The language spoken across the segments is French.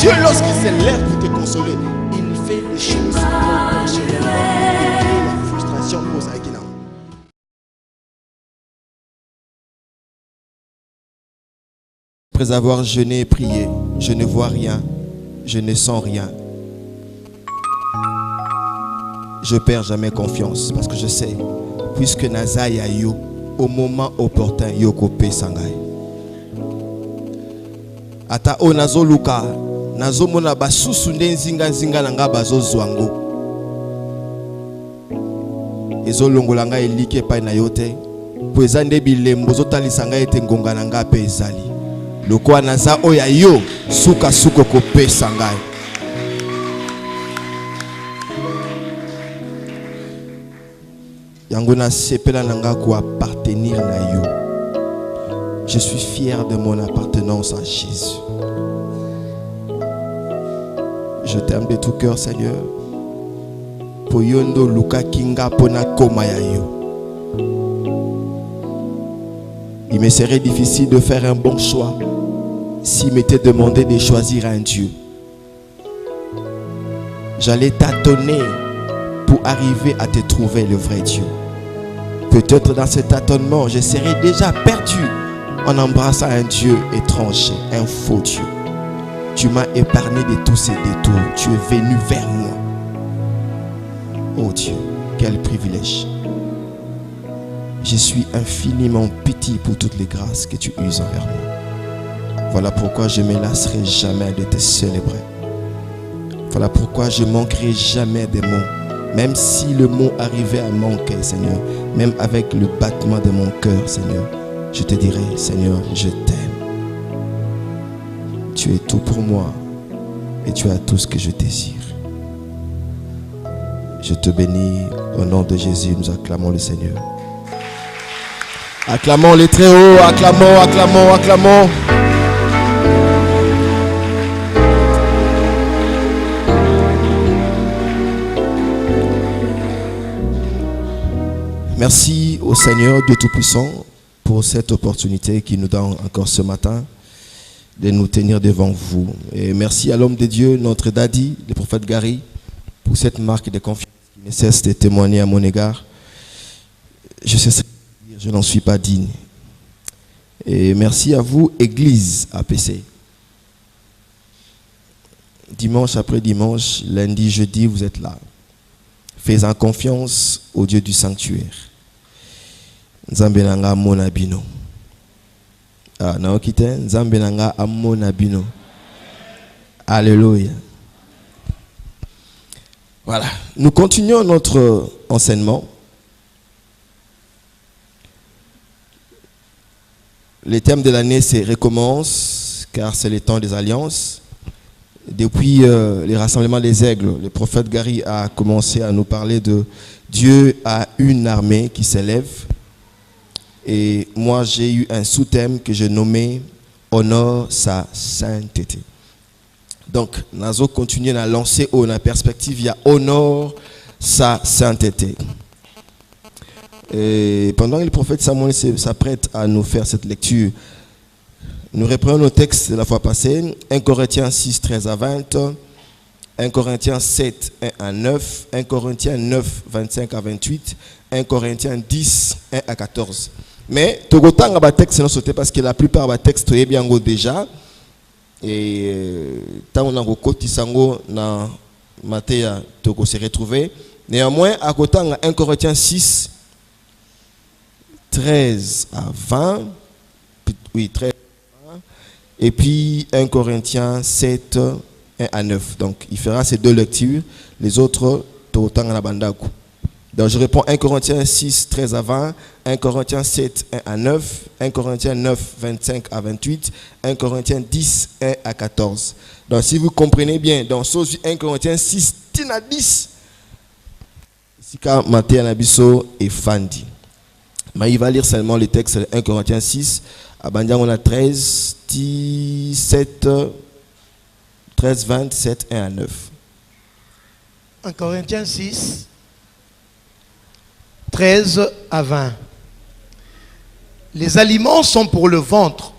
Dieu, lorsqu'il s'élève pour te consoler, il fait les choses proportionnellement. La frustration pose avec Guinam. Après avoir jeûné et prié, je ne vois rien, je ne sens rien. Je perds jamais confiance parce que je sais, puisque Nazaya yo, au moment opportun, yo kopé sangai. Ata o nazo luka, nazo mona basusu nde nzinga nanga bazo zwango. Ezo longola nga elike pa na yote, po eza nde bilembo zotalisa nga ete ngonga nanga pe ezali. Lokwa naza oya yo, suka suko kopé sangai. Yangona sepela nanga ko appartenir na yo. Je suis fier de mon appartenance à Jésus. Je t'aime de tout cœur, Seigneur. Poyondo luka kinga pona koma ya yo. Il me serait difficile de faire un bon choix s'il m'était demandé de choisir un Dieu. J'allais tâtonner pour arriver à te trouver le vrai Dieu. Peut-être dans cet tâtonnement, je serais déjà perdu en embrassant un Dieu étranger, un faux Dieu. Tu m'as épargné de tous ces détours. Tu es venu vers moi. Oh Dieu, quel privilège. Je suis infiniment pitié pour toutes les grâces que tu uses envers moi. Voilà pourquoi je ne me lasserai jamais de te célébrer. Voilà pourquoi je ne manquerai jamais des mots. Même si le mot arrivait à manquer, Seigneur, même avec le battement de mon cœur, Seigneur, je te dirai, Seigneur, je t'aime. Tu es tout pour moi et tu as tout ce que je désire. Je te bénis au nom de Jésus. Nous acclamons le Seigneur. Acclamons les très hauts, acclamons, acclamons, acclamons. Merci au Seigneur Dieu Tout-Puissant pour cette opportunité qu'il nous donne encore ce matin de nous tenir devant vous. Et merci à l'homme de Dieu, notre daddy, le prophète Gary, pour cette marque de confiance qui ne cesse de témoigner à mon égard. Je sais ce que je n'en suis pas digne. Et merci à vous, Église APC. Dimanche après dimanche, lundi, jeudi, vous êtes là. Faisant confiance au Dieu du sanctuaire. Nzambe nanga amona bino. Ah, na okite, Nzambe nanga amona bino. Alléluia. Voilà, nous continuons notre enseignement. Le thème de l'année, c'est recommence, car c'est le temps des alliances. Depuis les rassemblements des aigles, le prophète Gary a commencé à nous parler de Dieu a une armée qui s'élève. Et moi, j'ai eu un sous-thème que j'ai nommé Honore sa sainteté. Donc, nous allons continuer à lancer la perspective, il y a Honore sa sainteté. Et pendant que le prophète Samuel s'apprête à nous faire cette lecture, nous reprenons nos textes de la fois passée, 1 Corinthiens 6, 13 à 20, 1 Corinthiens 7, 1 à 9, 1 Corinthiens 9, 25 à 28, 1 Corinthiens 10, 1 à 14. Mais, tout le temps, texte non sauté parce que la plupart des textes sont bien déjà. Et tant on a côté sango na Matthieu, tout se retrouver. Néanmoins, à côté, 1 Corinthiens 6, 13 à 20, oui, 13 à 20, et puis 1 Corinthiens 7, 1 à 9. Donc, il fera ces deux lectures, les autres, autant à la bandaku. Donc, je réponds 1 Corinthiens 6, 13 à 20, 1 Corinthiens 7, 1 à 9, 1 Corinthiens 9, 25 à 28, 1 Corinthiens 10, 1 à 14. Donc, si vous comprenez bien, dans 1 Corinthiens 6, 10 à 10, ici, Matthieu Nabiso et Fandi. Mais il va lire seulement le texte de 1 Corinthiens 6. À Bandia, on a 13, 17, 13, 27, 1 à 9. 1 Corinthiens 6, 13 à 20. Les aliments sont pour le ventre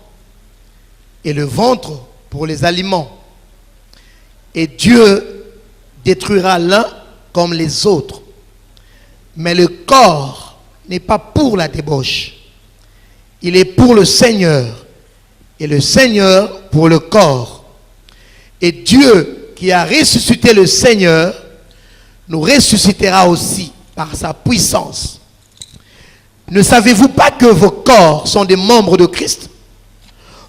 et le ventre pour les aliments. et Dieu détruira l'un comme les autres. Mais le corps n'est pas pour la débauche. Il est pour le Seigneur et le Seigneur pour le corps. Et Dieu qui a ressuscité le Seigneur nous ressuscitera aussi par sa puissance. Ne savez-vous pas que vos corps sont des membres de Christ?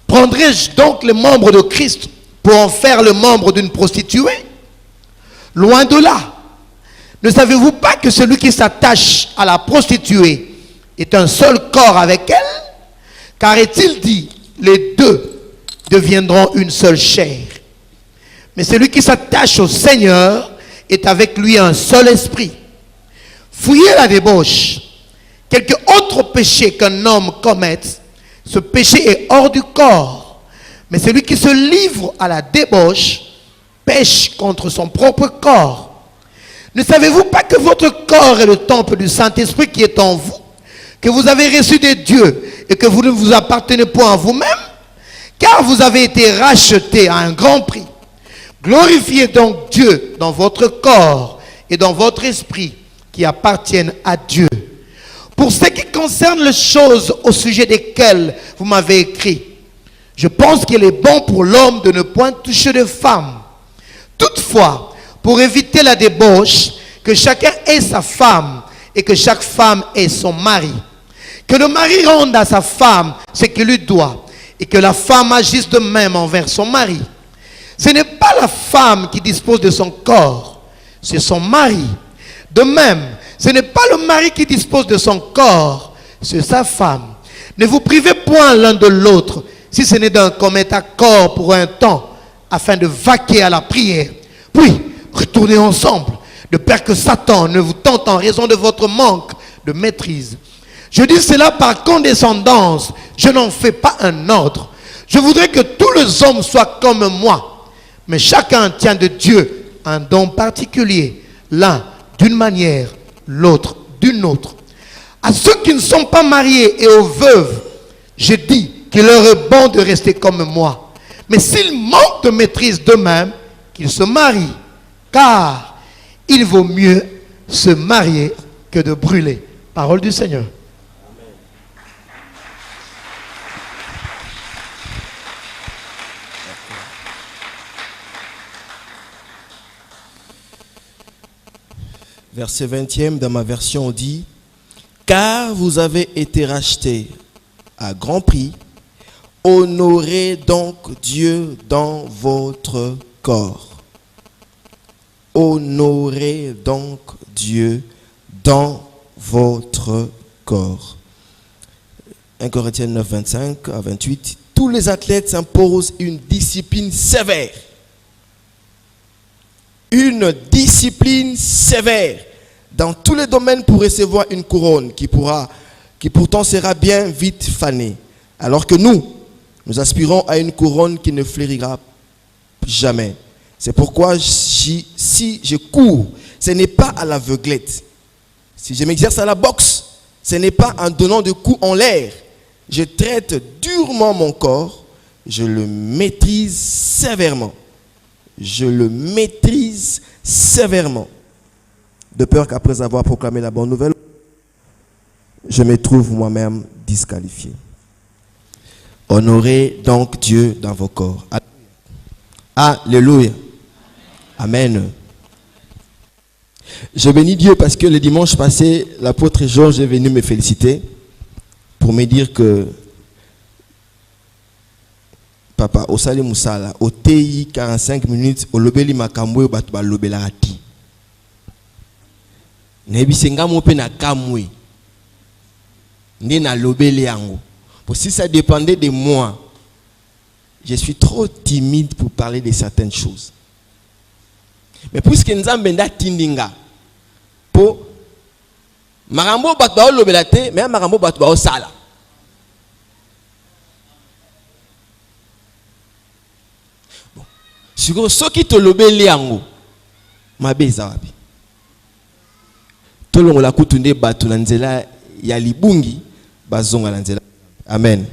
Prendrai-je donc les membres de Christ pour en faire le membre d'une prostituée? Loin de là. Ne savez-vous pas que celui qui s'attache à la prostituée est un seul corps avec elle? Car est-il dit, les deux deviendront une seule chair. Mais celui qui s'attache au Seigneur est avec lui un seul esprit. Fuyez la débauche. Quelque autre péché qu'un homme commette, ce péché est hors du corps. Mais celui qui se livre à la débauche pêche contre son propre corps. Ne savez-vous pas que votre corps est le temple du Saint-Esprit qui est en vous, que vous avez reçu de Dieu et que vous ne vous appartenez point à vous-même, car vous avez été rachetés à un grand prix. Glorifiez donc Dieu dans votre corps et dans votre esprit qui appartiennent à Dieu. Pour ce qui concerne les choses au sujet desquelles vous m'avez écrit, je pense qu'il est bon pour l'homme de ne point toucher de femme. Toutefois, pour éviter la débauche, que chacun ait sa femme et que chaque femme ait son mari. Que le mari rende à sa femme ce qu'il lui doit et que la femme agisse de même envers son mari. Ce n'est pas la femme qui dispose de son corps, c'est son mari. De même, ce n'est pas le mari qui dispose de son corps, c'est sa femme. Ne vous privez point l'un de l'autre, si ce n'est d'un commun accord pour un temps, afin de vaquer à la prière. Puis, retournez ensemble, de peur que Satan ne vous tente en raison de votre manque de maîtrise. Je dis cela par condescendance, je n'en fais pas un ordre. Je voudrais que tous les hommes soient comme moi, mais chacun tient de Dieu un don particulier, l'un d'une manière, l'autre d'une autre. À ceux qui ne sont pas mariés et aux veuves, je dis qu'il leur est bon de rester comme moi. Mais s'ils manquent de maîtrise d'eux-mêmes, qu'ils se marient, car il vaut mieux se marier que de brûler. Parole du Seigneur. Verset 20e dans ma version on dit: car vous avez été rachetés à grand prix, honorez donc Dieu dans votre corps. Honorez donc Dieu dans votre corps. 1 Corinthiens 9, 25 à 28. Tous les athlètes s'imposent une discipline sévère. Une discipline sévère dans tous les domaines pour recevoir une couronne qui pourtant sera bien vite fanée. Alors que nous aspirons à une couronne qui ne fleurira jamais. C'est pourquoi si je cours, ce n'est pas à l'aveuglette. Si je m'exerce à la boxe, ce n'est pas en donnant de coups en l'air. Je traite durement mon corps, je le maîtrise sévèrement. Je le maîtrise sévèrement. De peur qu'après avoir proclamé la bonne nouvelle, je me trouve moi-même disqualifié. Honorez donc Dieu dans vos corps. Alléluia. Amen. Je bénis Dieu parce que le dimanche passé, l'apôtre Georges est venu me féliciter pour me dire que papa, au Salé Moussala, au TI 45 minutes, au Lobeli Makamwe, au Batba Lobelarati. Nebisenga mope na kamwe. Né na Lobeli yango. Si ça dépendait de moi, je suis trop timide pour parler de certaines choses. Mais puisque nous avons tindinga, pour marambo batba lobelate, mais marambo batba sala. Bon, si ce qui te lobeli yango, ma bezawabi. Tout le monde a coutuné batu lanzela ya libungi bazonga lanzela. Amen.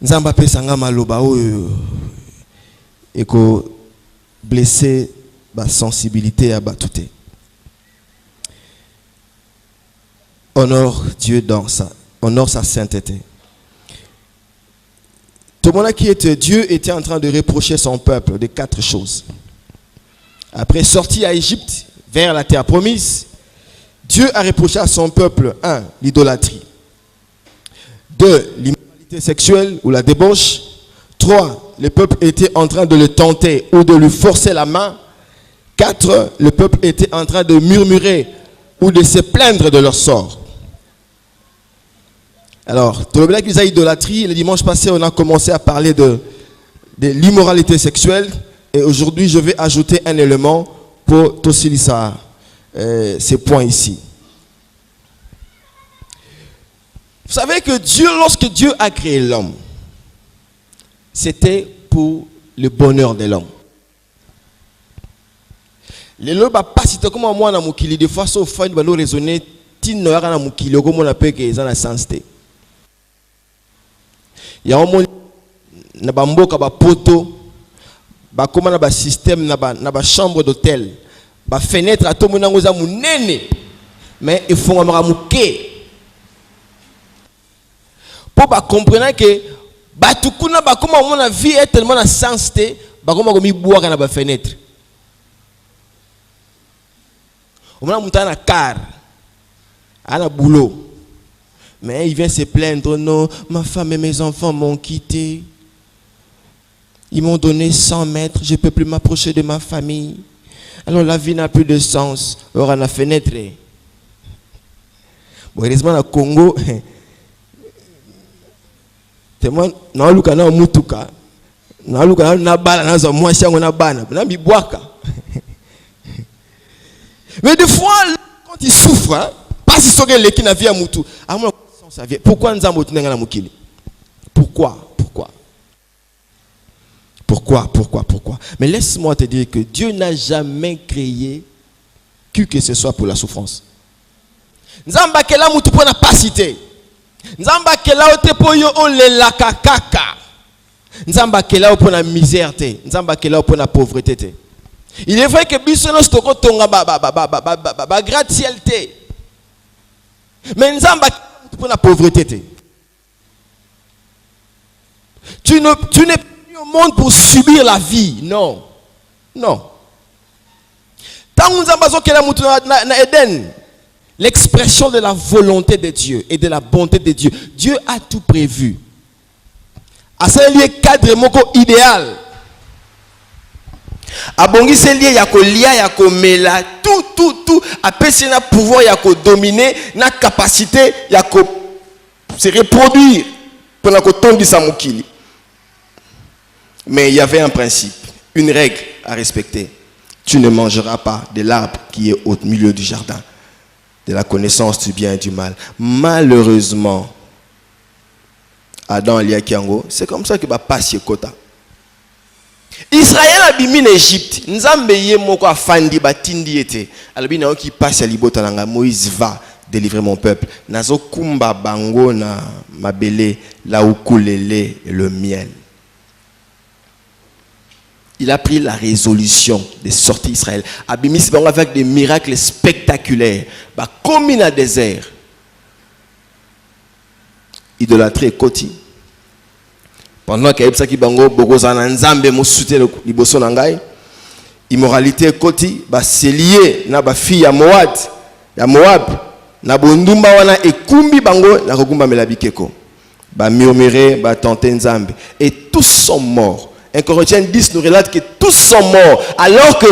Nzamba pesanga maloba oyo eko blesser ma sensibilité à batouté. Honore Dieu dans ça, honore sa sainteté. Tout le monde qui était Dieu était en train de reprocher son peuple de 4 choses. Après sortie à Égypte vers la terre promise, Dieu a reproché à son peuple 1. L'idolâtrie, 2. L'immoralité sexuelle ou la débauche, 3. Le peuple était en train de le tenter ou de lui forcer la main, 4. Le peuple était en train de murmurer ou de se plaindre de leur sort. Alors, tout le monde qui a idolâtrie, le dimanche passé, on a commencé à parler de l'immoralité sexuelle. Et aujourd'hui, je vais ajouter un élément pour tossili ces points ici. Vous savez que Dieu, lorsque Dieu a créé l'homme, c'était pour le bonheur de l'homme. Les lois pas si comme moi na mukili des fois sauf fin balo raisonner tino ya na mukili comme on appelle que ils ont la sensité. Ya omo na bamboka ba poto ba koma na ba système na ba chambre d'hôtel ba fenêtre à tout monango za munene mais il faut ngama muke pour ba comprendre que ba tukuna ba koma mon vie est tellement na sensité ba koma ko mi boaka na ba fenêtre. On a monté un car, un boulot. Mais il vient se plaindre, non, ma femme et mes enfants m'ont quitté. Ils m'ont donné 100 mètres, je ne peux plus m'approcher de ma famille. Alors la vie n'a plus de sens. Alors on a fenêtre. Bon, heureusement, au Congo, c'est moi, non, Luka, non, Mutuka. Non, Luka, non, Bala, non, moi, c'est un Bana. Non, Biboaka. Mais des fois, quand il souffre, hein, pas si c'est quelqu'un qui n'a vu à Moutou. Pourquoi nous avons tenu à Moukili? Pourquoi? Mais laisse-moi te dire que Dieu n'a jamais créé que ce soit pour la souffrance. Nzamba kela Moutou pour la pasité. Nzamba kela ote pour yo on le lakakaka. Nzamba kela pour la misère te. Nzamba kela pour la pauvreté te. Il est vrai que bisono stoko tonga ba gratte-ciel te. Mais nzamba pour la pauvreté te. Tu n'es plus au monde pour subir la vie, non. Tant nzamba zokela mutu na Eden, l'expression de la volonté de Dieu et de la bonté de Dieu. Dieu a tout prévu. À ce lieu cadre moko idéal. Abongisi lié yako lia yako mela tout apesi na pouvoir yako dominer na capacité yako se reproduire pendant que tondisa mokili. Mais il y avait un principe, une règle à respecter. Tu ne mangeras pas de l'arbre qui est au milieu du jardin, de la connaissance du bien et du mal. Malheureusement, Adam Elia Kiango, c'est comme ça que va passer quota. Israël a bimi en Égypte. Nzambe ye moko afandi batindi ete. Alabi na ki passe à libota nanga Moïse va délivrer mon peuple. Nazo kumba bango na mabele la ukulele le miel. Il a pris la résolution de sortir Israël. Abimi se bango avec des miracles spectaculaires. Ba comme na désert. Idolâtrie koti. Pendant qu'il y a des bango bogozana nzambe musute liboso nangai, immoralité koti ba c'est lié na ba fille ya Moab na bondumba wana ekumbi bango na kokumba melabikeko ba murmurer ba tenter nzambe et tous sont morts. 1 Corinthiens 10 nous relate que tous sont morts alors que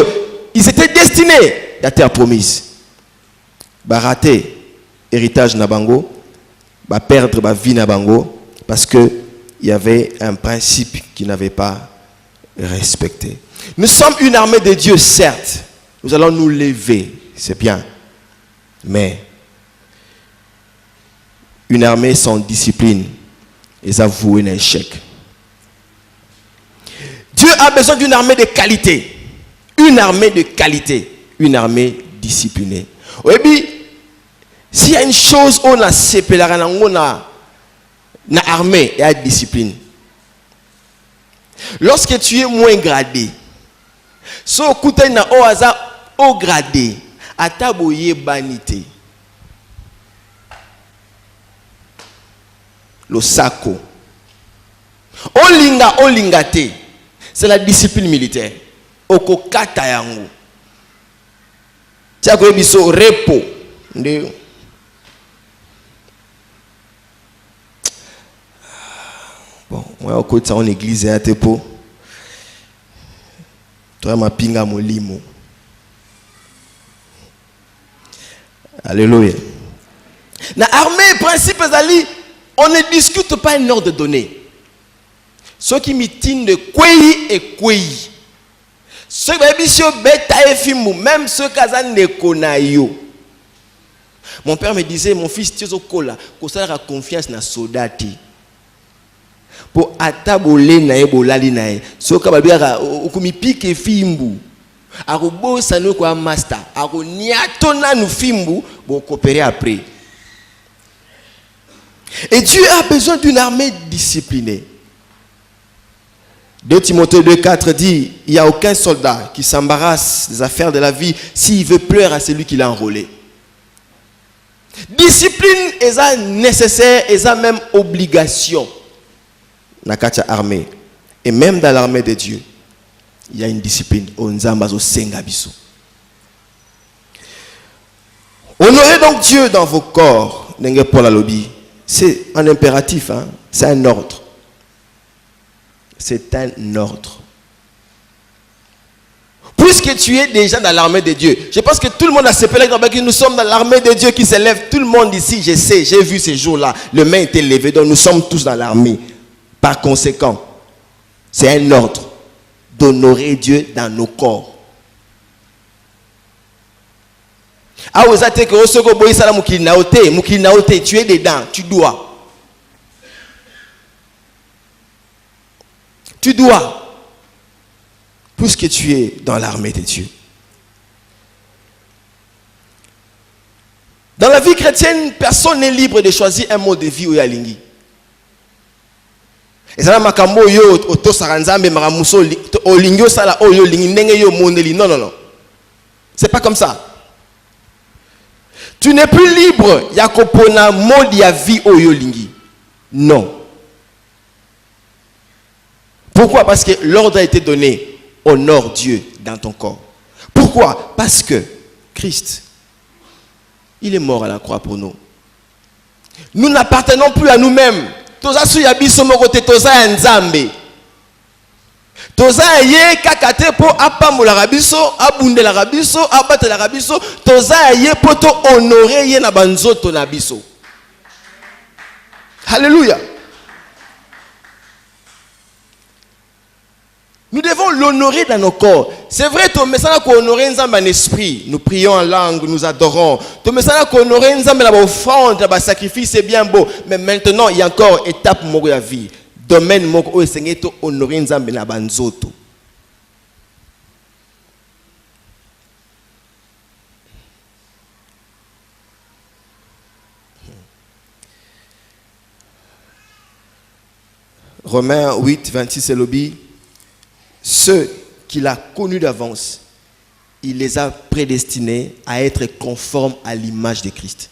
ils étaient destinés à la terre promise. Ba rater héritage na bango, ba perdre ba vie na bango parce que il y avait un principe qui n'avait pas respecté. Nous sommes une armée de Dieu, certes. Nous allons nous lever, c'est bien. Mais une armée sans discipline est avouée un échec. Dieu a besoin d'une armée de qualité. Une armée de qualité. Une armée disciplinée. Oui, bien, s'il y a une chose on a séparé, on a na armée et à discipline. Lorsque tu es moins gradé, So kutani na o aza au gradé, ata boye banité. Le sako. Olinga te. C'est la discipline militaire. Okokata yango. Tia ko biso repo. Nde. Bon, moi au côté en église à tepo. Toi ma pinga molimo. Alléluia. Na armée principe ezali, on ne discute pas un ordre donné. Ceux qui mitinent de kwei et kwei. Ceux qui beta et fimou, même ceux qui ne konayo. Mon père me disait, mon fils Tiozo Kola, qu'on a confiance dans soldati. Pour atabole na ebolali na e. Ceux qui babia okumi pique fimbu. Arubo sano kwa master. Aru niatona nu fimbu, bon coopérer après. Et Dieu a besoin d'une armée disciplinée. 2 Timothée 2,4 dit, il n'y a aucun soldat qui s'embarrasse des affaires de la vie s'il veut plaire à celui qui l'a enrôlé. Discipline est nécessaire, est même obligation. Dans la armée. Et même dans l'armée de Dieu, il y a une discipline. Honorez donc Dieu dans vos corps. C'est un impératif, hein? C'est un ordre. C'est un ordre. Puisque tu es déjà dans l'armée de Dieu, je pense que tout le monde a ce que nous sommes dans l'armée de Dieu qui s'élève. Tout le monde ici, je sais, j'ai vu ces jours-là, le main était levé, donc nous sommes tous dans l'armée. Par conséquent, c'est un ordre d'honorer Dieu dans nos corps. Ah, vous avez que tu es dedans, tu dois. Tu dois, puisque tu es dans l'armée de Dieu. Dans la vie chrétienne, personne n'est libre de choisir un mode de vie ou yalingi. Et ça makambo yo oto saranzambe maramuso olingyo sala oyo lingi ndenge yo mondeli. Non, non, non. C'est pas comme ça. Tu n'es plus libre yakopona mode ya vie oyo lingi. Non. Pourquoi? Parce que l'ordre a été donné. Honore Dieu dans ton corps. Pourquoi? Parce que Christ, il est mort à la croix pour nous. Nous n'appartenons plus à nous-mêmes. Toza su yabiso mokote toza nzambe. Toza ye kakate po apamola rabiso, abundela rabiso, abatela rabiso, toza ye po to honorer ye na banzoto na biso. Alléluia. Nous devons l'honorer dans nos corps. C'est vrai, tu me sens qu'on honorer Nzamba en esprit. Nous prions en langue, nous adorons. Tu me sens qu'on honorer Nzamba dans offrande, dans sacrifice, c'est bien beau. Mais maintenant, il y a encore étape de la vie. Domaine où le Seigneur est honoré Nzamba dans banzoto. Romains 8, 26 et lobby. Ceux qu'il a connus d'avance, il les a prédestinés à être conformes à l'image de Christ.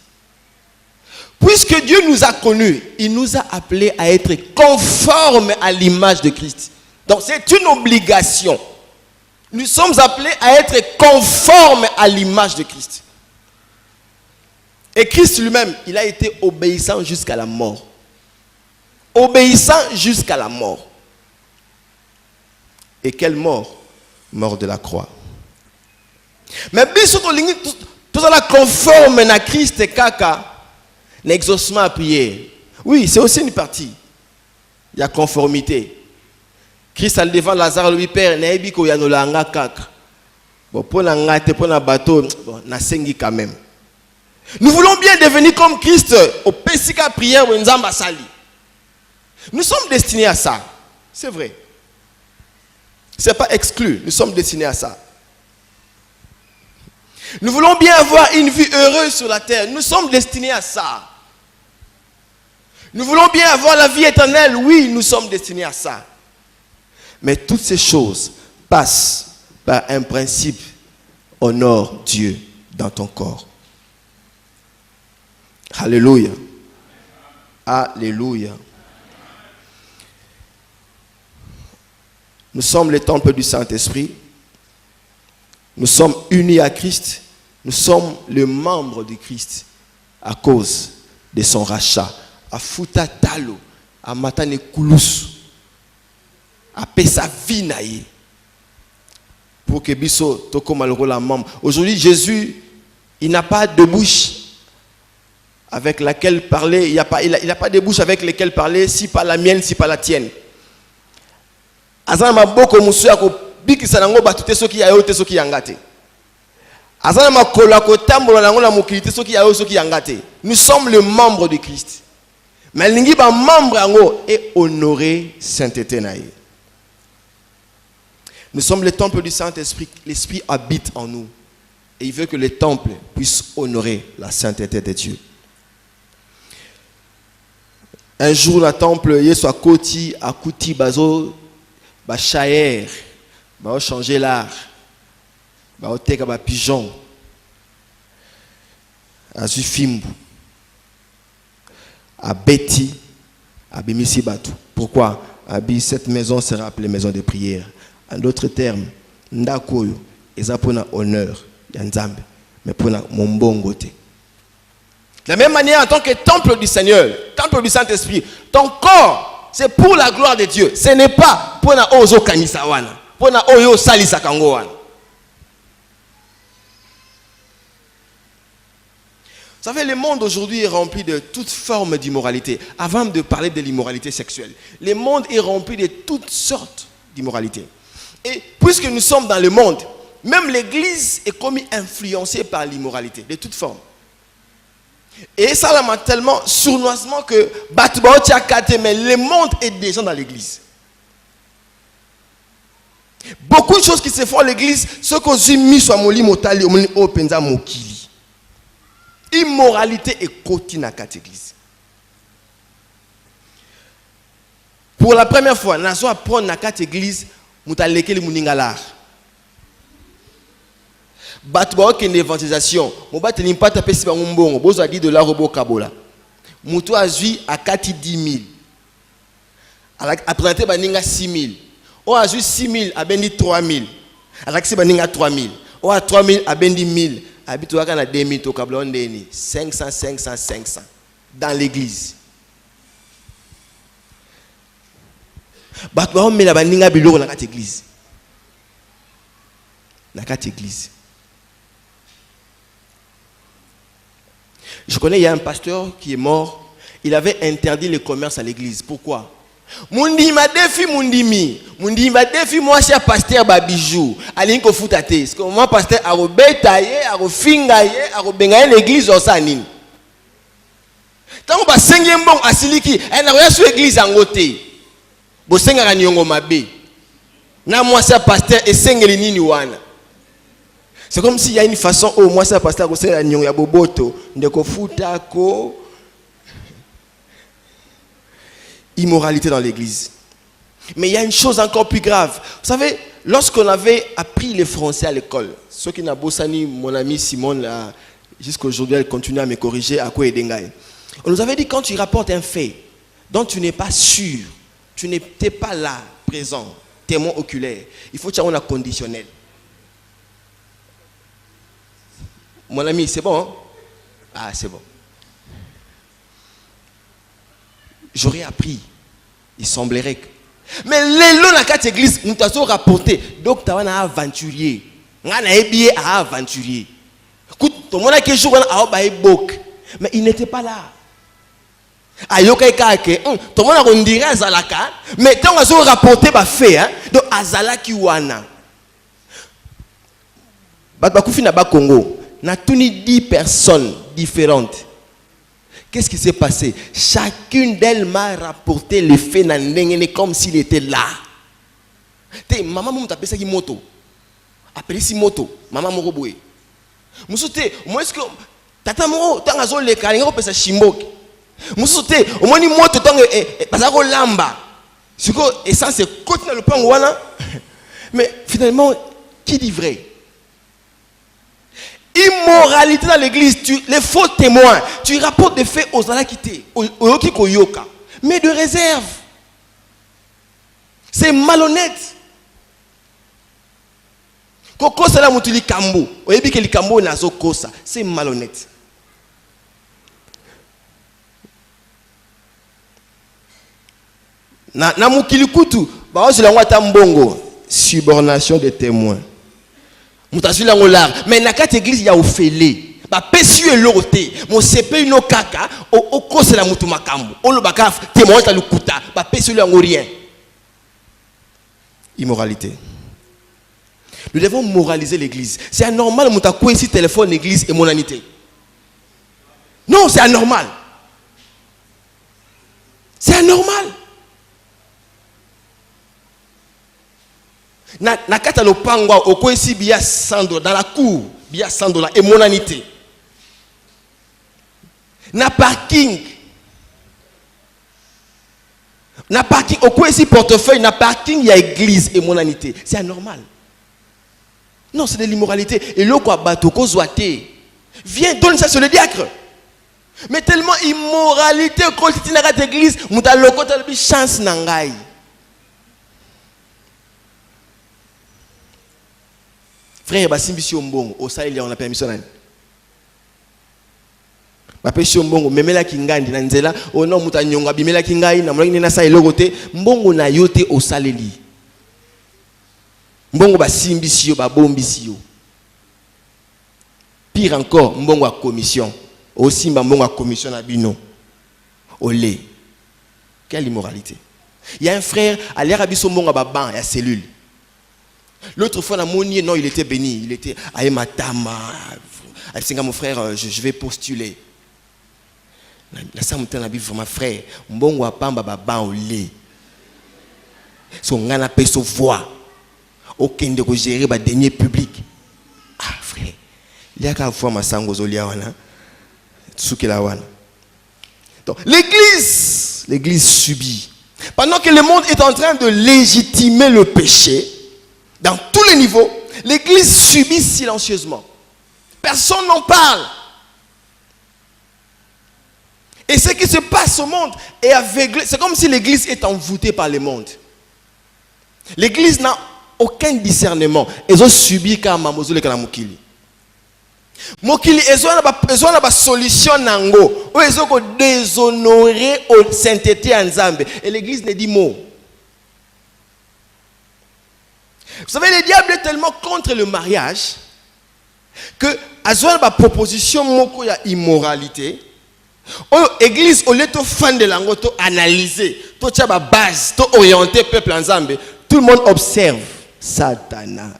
Puisque Dieu nous a connus, il nous a appelés à être conformes à l'image de Christ. Donc c'est une obligation. Nous sommes appelés à être conformes à l'image de Christ. Et Christ lui-même, il a été obéissant jusqu'à la mort. Obéissant jusqu'à la mort. Et quelle mort? Mort de la croix. Mais bien sûr, tout ça conforme à Christ et Kaka, l'exaucement à prier. Oui, c'est aussi une partie. Il y a conformité. Christ a devant Lazare lui père, naebiko ya no langa kaka. Bon, pour la ngate, pour la bateau, bon, na sengi quand même. Nous voulons bien devenir comme Christ au Pessika prière ou Nzamba sali. Nous sommes destinés à ça. C'est vrai. Ce n'est pas exclu. Nous sommes destinés à ça. Nous voulons bien avoir une vie heureuse sur la terre. Nous sommes destinés à ça. Nous voulons bien avoir la vie éternelle. Oui, nous sommes destinés à ça. Mais toutes ces choses passent par un principe, honore Dieu dans ton corps. Alléluia. Alléluia. Nous sommes le temple du Saint-Esprit. Nous sommes unis à Christ. Nous sommes le membre de Christ à cause de son rachat. A futa talo, a matane kulus, a pesa vinaye. Pour que biso toko malheureux la membre. Aujourd'hui, Jésus, il n'a pas de bouche avec laquelle parler. Il n'a pas de bouche avec lesquelles parler, si pas la mienne, si pas la tienne. Azana maboko musu ya ko bikisa nango batute soki ya yote soki yangate. Azana makola ko tambola nango na mokilite soki ya yote soki yangate. Nous sommes le membre de Christ. Mais lingi ba membre yango et honorer sainteté naïe. Nous sommes le temple du Saint-Esprit. L'Esprit habite en nous. Et il veut que le temple puisse honorer la sainteté de Dieu. Un jour, le temple, il soit côté, à côté, bazo, ba chaer, ba changer l'art, ba teka ba pigeon, à Zufimbu, à Betty, à Bimisi Batu. Pourquoi? Cette maison sera appelée maison de prière. En d'autres termes, ndakoyo, eza pona honneur, yanzambe, mais pona mombongote. De la même manière, en tant que temple du Seigneur, temple du Saint-Esprit, ton corps, c'est pour la gloire de Dieu. Ce n'est pas pour na ozo kanisa wana, pour na oyo salisa kango wana. Vous savez, le monde aujourd'hui est rempli de toutes formes d'immoralité. Avant de parler de l'immoralité sexuelle, le monde est rempli de toutes sortes d'immoralité. Et puisque nous sommes dans le monde, même l'Église est comme influencée par l'immoralité, de toutes formes. Et ça l'a tellement sournoisement que mais le monde est déjà dans l'église. Beaucoup de choses qui se font à l'église, ce qu'on dit mis sur moli motali au penza mokili. Immoralité est côté dans cette église. Pour la première fois, nous allons apprendre dans cette église, nous allons aller muningalar. Batwa qui est une évangélisation. Mon bat n'est pas tapé si bon bon. Bozo a dit de la robo kabola. Moutou a vu à 10 000. A présenté baninga 6 000. On a vu 6 000 à bendi 3 000. A l'accès baninga 3 000. On a 3 000 à bendi 1 000. Habite à kana 2 000 to kabola ndeni 500 500 500 dans l'église. Batwa on met la baninga biloko dans cette église. Dans cette église. Je connais, il y a un pasteur qui est mort. Il avait interdit le commerce à l'église. Pourquoi? Mundi ma défi moi c'est pasteur babijou. Alinko futate. Parce que moi pasteur a rebetaye, a refingaye, a rebengaye l'église au sanin. Tant que cinquième bon asiliki, elle n'a rien sur l'église en côté. Bo senga ranyongo mabe. Na moi c'est pasteur et sengeli nini wana. C'est comme s'il y a une façon, oh, moi, ça pasteur, c'est la nyong ya boboto, ndeko futa ko. Immoralité dans l'église. Mais il y a une chose encore plus grave. Vous savez, lorsqu'on avait appris le français à l'école, ceux qui n'ont pas mon ami Simone, jusqu'à aujourd'hui, elle continue à me corriger à quoi edengaye. On nous avait dit quand tu rapportes un fait dont tu n'es pas sûr, tu n'étais pas là, présent, témoin oculaire, il faut que tu aies un conditionnel. Mon ami, c'est bon, hein? Ah, c'est bon. J'aurais appris. Il semblerait que. Mais les lois dans cette église, nous t'avons rapporté. Donc, tu as un aventurier. Tu as un aventurier. Écoute, tout le monde a quelque chose à faire. Mais il n'était pas là. Ayoka ke, tout le monde a dirait Azalaka. Mais tu as rapporté ba fait. Donc, Azalaki wana. Bakufi na ba Congo. Na tuni 10 personnes différentes. Qu'est-ce qui s'est passé? Chacune d'elles m'a rapporté le fait comme s'il était là. Maman m'a appelé ça qui moto. Appelé si moto. Maman m'a roboué. Moussoute, moi est-ce que tata moro tangazo le kalingo pesa shimboki. Moussoute, au moins ni moto tango bazako lamba. Siko essence continue le pango wana. Mais finalement Qui dit vrai? Immoralité dans l'église, les faux témoins, tu rapportes des faits aux alakités, aux yoka, mais de réserve. C'est malhonnête. Koko c'est la mutuli kambo. Oyebi ke likambo nazo kosa. C'est malhonnête. Na mukili kutu, ba ozi lango ata mbongo, subornation des témoins. Mutasu lango lar, mais na kati église ya ofele. Ba pesu elorote, mo sepe no kaka, o kosa la mutu makambo. O lo baka témoin ta lukuta, ba pesu lango rien. Immoralité. Nous devons moraliser l'église. C'est anormal, mon ta ici téléphone l'église et monanité. Non, c'est anormal. C'est anormal. Na kata lo pangwa oko ici bia 100 $ dans la cour, bia 100 $ et monanité. Na parking. Na parking oko ici portefeuille, na parking il y a église et monanité. C'est anormal. Non, c'est de l'immoralité. Et là, quoi, batoko zoate. Viens, donne ça sur le diacre. Mais tellement immoralité, quand tu n'as pas d'église, tu as une chance nangai. Frère, basimbi mbongo, au Sahel, on a permission. Bapesi mbongo, memela kingandi na nzela, o non muta nyonga bimela kingai na mulaki na sa elogote, mbongo na yote au saleli. Mbongo basimbi siyo, babombi siyo. Pire encore, mbongo a commission. Aussi mbongo a commission na bino. Olé. Quelle immoralité. Il y a un frère, à l'Arabie mbongo a baban, il y a cellule. L'autre fois, non, il était béni. Il était à Ematama. Mon frère, je vais postuler. La sainte n'a vu mon frère. Mbongo a pamba baban olé. Son ngana pe so voix. Aucun de gérer le dernier public. Ah frère, il y a qu'à voir ma sango zoliawana. Donc l'église subit. Pendant que le monde est en train de légitimer le péché, dans tous les niveaux, l'église subit silencieusement. Personne n'en parle. Et ce qui se passe au monde est aveuglé. C'est comme si l'église est envoûtée par le monde. L'église n'a aucun discernement. Ils ont subi comme Mamozole Kalamukili. Mokili, ils ont une solution nango. Ils ont déshonoré au sainteté en Zambie. Et l'église ne dit mot. Vous savez, le diable est tellement contre le mariage que à une proposition moko ya immoralité. L'église au lieu de fan de lango to analyser, to tchaba base, to orienter peuple en Zambie. Tout le monde observe. Satana.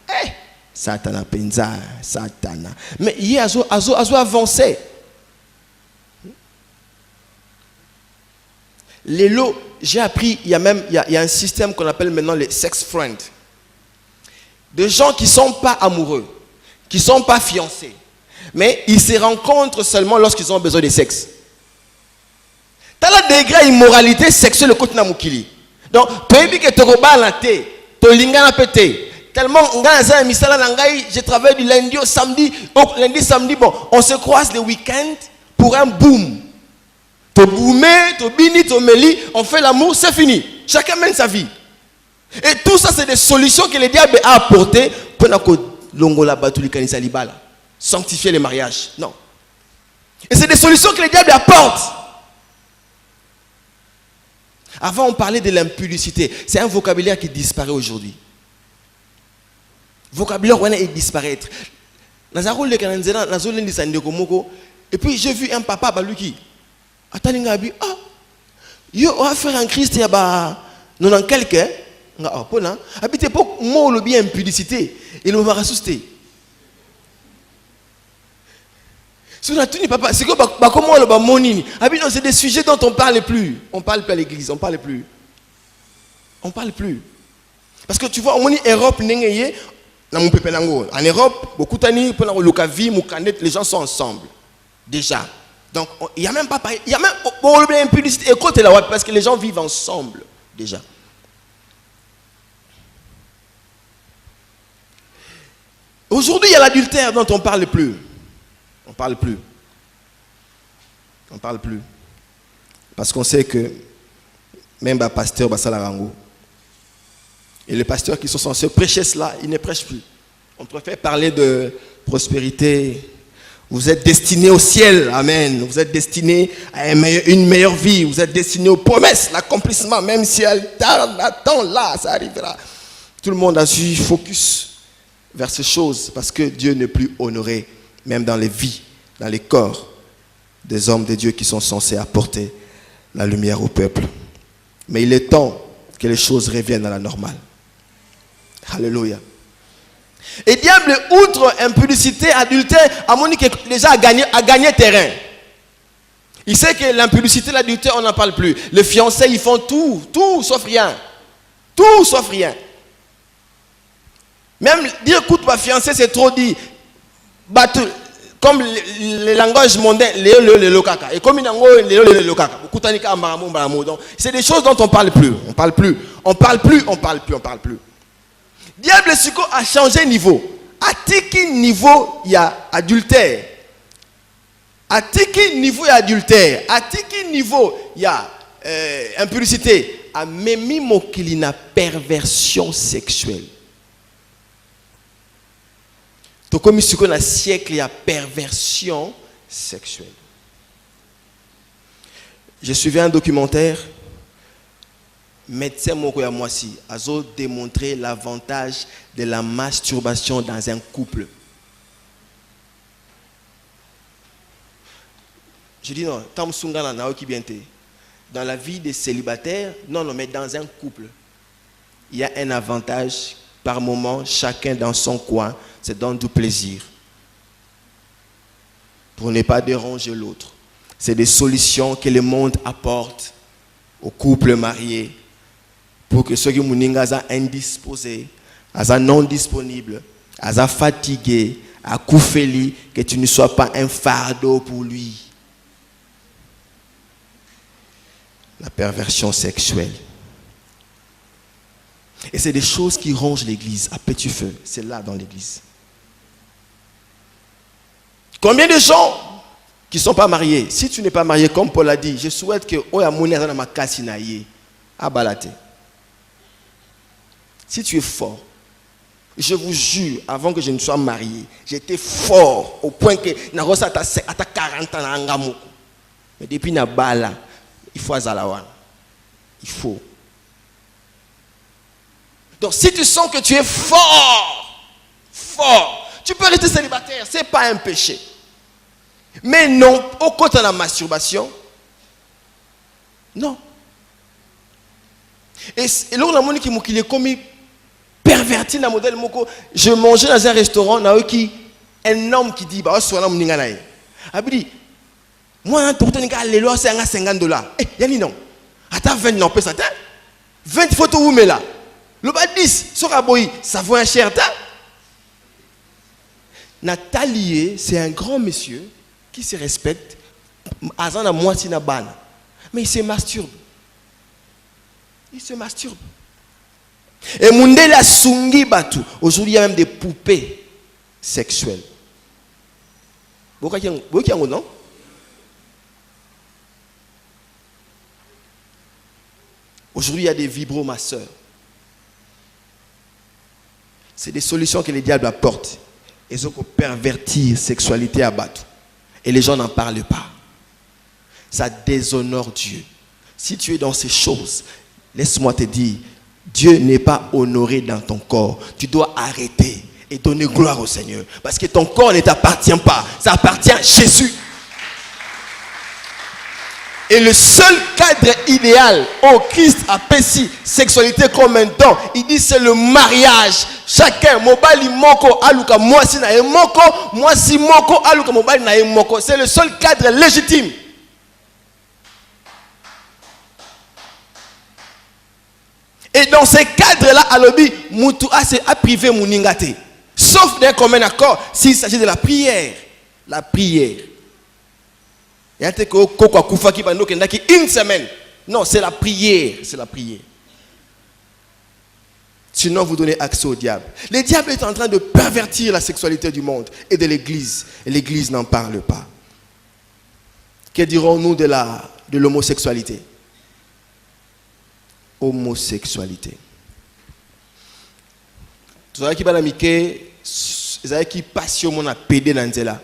Satana penza, Satana. Mais il y a avancé. Les lots, j'ai appris, il y a un système qu'on appelle maintenant les sex friends. Des gens qui ne sont pas amoureux, qui ne sont pas fiancés, mais ils se rencontrent seulement lorsqu'ils ont besoin de sexe. Tu as le degré d'immoralité sexuelle au côté de Mukili. Donc, tu as dit que tu as la tête. Tellement je travaille du lundi au samedi. Lundi, samedi, bon, on se croise le week-end pour un boom. Tu boomé, tu bini, tu meli, on fait l'amour, c'est fini. Chacun mène sa vie. Et tout ça, c'est des solutions que le diable a apportées pour sanctifier le mariage. Non. Et c'est des solutions que le diable apporte. Avant, on parlait de l'impudicité. C'est un vocabulaire qui disparaît aujourd'hui. Vocabulaire, on est disparaître. Et puis, j'ai vu un papa, Baluki. Attendez, on va faire un Christ, il y a quelqu'un. Habitez pour moi le bien impudicité. Il va ressusciter. C'est des sujets dont on ne parle plus. On ne parle plus à l'église, on ne parle plus. On ne parle plus. Parce que tu vois, en Europe, en Europe, beaucoup de les gens sont ensemble. Déjà. Donc, il n'y a même pas pareil. Il y a même impudicité. Écoute là, parce que les gens vivent ensemble. Déjà. Aujourd'hui, il y a l'adultère dont on ne parle plus. On ne parle plus. On ne parle plus. Parce qu'on sait que même les pasteurs, et les pasteurs qui sont censés prêcher cela, ils ne prêchent plus. On préfère parler de prospérité. Vous êtes destinés au ciel, amen. Vous êtes destinés à une meilleure vie. Vous êtes destinés aux promesses, l'accomplissement, même si elle tarde, attends, là, ça arrivera. Tout le monde a su focus vers ces choses parce que Dieu n'est plus honoré, même dans les vies, dans les corps des hommes de Dieu qui sont censés apporter la lumière au peuple. Mais il est temps que les choses reviennent à la normale. Alléluia. Et diable, outre impudicité, adultère, a montré que déjà a gagné terrain. Il sait que l'impudicité, l'adultère, on n'en parle plus. Les fiancés, ils font tout sauf rien. Tout sauf rien. Même dire écoute ma fiancée, c'est trop dit. Comme le langage mondain, et comme c'est des choses dont on ne parle plus. On parle plus. On parle plus. On parle plus. On parle plus. Diable a changé niveau. À quel niveau il y a adultère? À quel niveau il y a adultère? À quel niveau il y a impudicité? À même qu'il y a perversion sexuelle. Donc comme il y a un siècle, il y a perversion sexuelle. Je suivais un documentaire. Médecin Mokoya Mwasi a démontré l'avantage de la masturbation dans un couple. Je dis non, dans la vie des célibataires, non, mais dans un couple, il y a un avantage. Par moment, chacun dans son coin se donne du plaisir. Pour ne pas déranger l'autre. C'est des solutions que le monde apporte aux couples mariés. Pour que ceux qui sont indisposés, non disponibles, fatigués, à Koufeli, que tu ne sois pas un fardeau pour lui. La perversion sexuelle. Et c'est des choses qui rongent l'église à petit feu. C'est là dans l'église. Combien de gens qui ne sont pas mariés? Si tu n'es pas marié, comme Paul a dit, je souhaite que si tu es fort, je vous jure, avant que je ne sois marié, j'étais fort au point que à ta 40 ans. Mais depuis Nabala, il faut Azalawan. Il faut. Donc si tu sens que tu es fort, tu peux rester célibataire, ce n'est pas un péché. Mais non, au côté de la masturbation, non. Et là, on a mon qui est commis perverti dans le modèle moko. Je mangeais dans un restaurant, un homme qui dit bah soit on dit moi pour tenir les lois c'est $50. Eh yani non. Attends 20 non peut ça 20 photos où mais là. Le bas 10 sur aboyi, ça vaut un cher ta. Nathalie, c'est un grand monsieur qui se respecte azan à moitié na ban. Mais il se masturbe. Et Mundela Sungi Batu. Aujourd'hui, il y a même des poupées sexuelles. Vous voyez, non? Aujourd'hui, il y a des vibromasseurs. C'est des solutions que les diables apportent. Ils ont pour pervertir la sexualité à Batu. Et les gens n'en parlent pas. Ça déshonore Dieu. Si tu es dans ces choses, laisse-moi te dire, Dieu n'est pas honoré dans ton corps. Tu dois arrêter et donner gloire au Seigneur. Parce que ton corps ne t'appartient pas. Ça appartient à Jésus. Et le seul cadre idéal au Christ a péci sexualité comme un don. Il dit c'est le mariage. Chacun, mobali moko aluka mwasi na moko, mwasi moko aluka mobali na moko. C'est le seul cadre légitime. Et dans ces cadres-là, alobi, mutu a privé muningate. Sauf d'un commun accord s'il s'agit de la prière. La prière. Il y a une semaine. Non, c'est la prière. C'est la prière. Sinon, vous donnez accès au diable. Le diable est en train de pervertir la sexualité du monde et de l'Église. Et l'Église n'en parle pas. Que dirons-nous de l'homosexualité? Homosexualité. Vous savez qui va la miquer, vous savez qui passion mon a pédé dans là.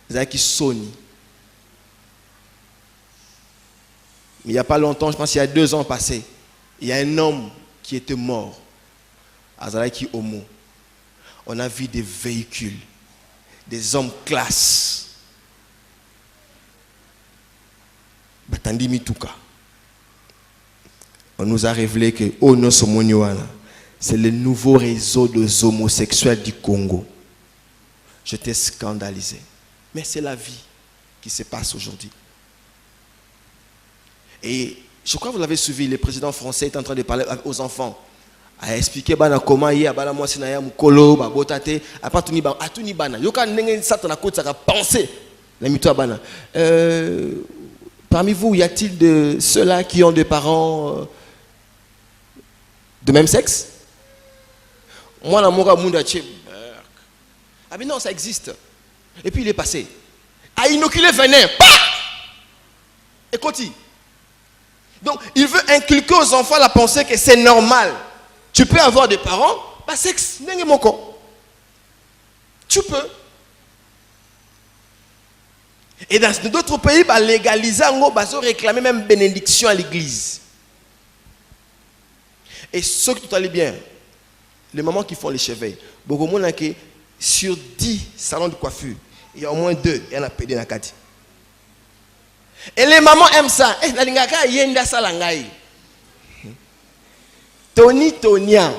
Vous savez qui sonne. Mais il n'y a pas longtemps, je pense qu'il y a 2 ans passés, il y a un homme qui était mort. Azalaki homo. On a vu des véhicules, des hommes classe. Batandi Mituka. On nous a révélé que Ono Somonyoana, c'est le nouveau réseau des homosexuels du Congo. J'étais scandalisé. Mais c'est la vie qui se passe aujourd'hui. Et je crois que vous l'avez suivi, le président français est en train de parler aux enfants. A expliqué comment il y a bana moi sinaya mukolo ba botate apatuni ba atuni bana yoka ndenge satana kota ka penser la mito bana parmi vous y a-t-il de ceux-là qui ont des parents de même sexe? Moi la moka munda che ah mais non, ça existe. Et puis il est passé à inoculer venin et continue. Donc il veut inculquer aux enfants la pensée que c'est normal. Tu peux avoir des parents, pas sexe, n'est-ce pas? Tu peux. Et dans d'autres pays, légaliser, ils réclamer même bénédiction à l'église. Et ceux qui tout allait bien, les mamans qui font les chevilles, beaucoup de monde que sur 10 salons de coiffure, il y a au moins 2 et on a pédé dans la carte. Et les mamans aiment ça. La lingaka yenda salangai. Tony Tonia.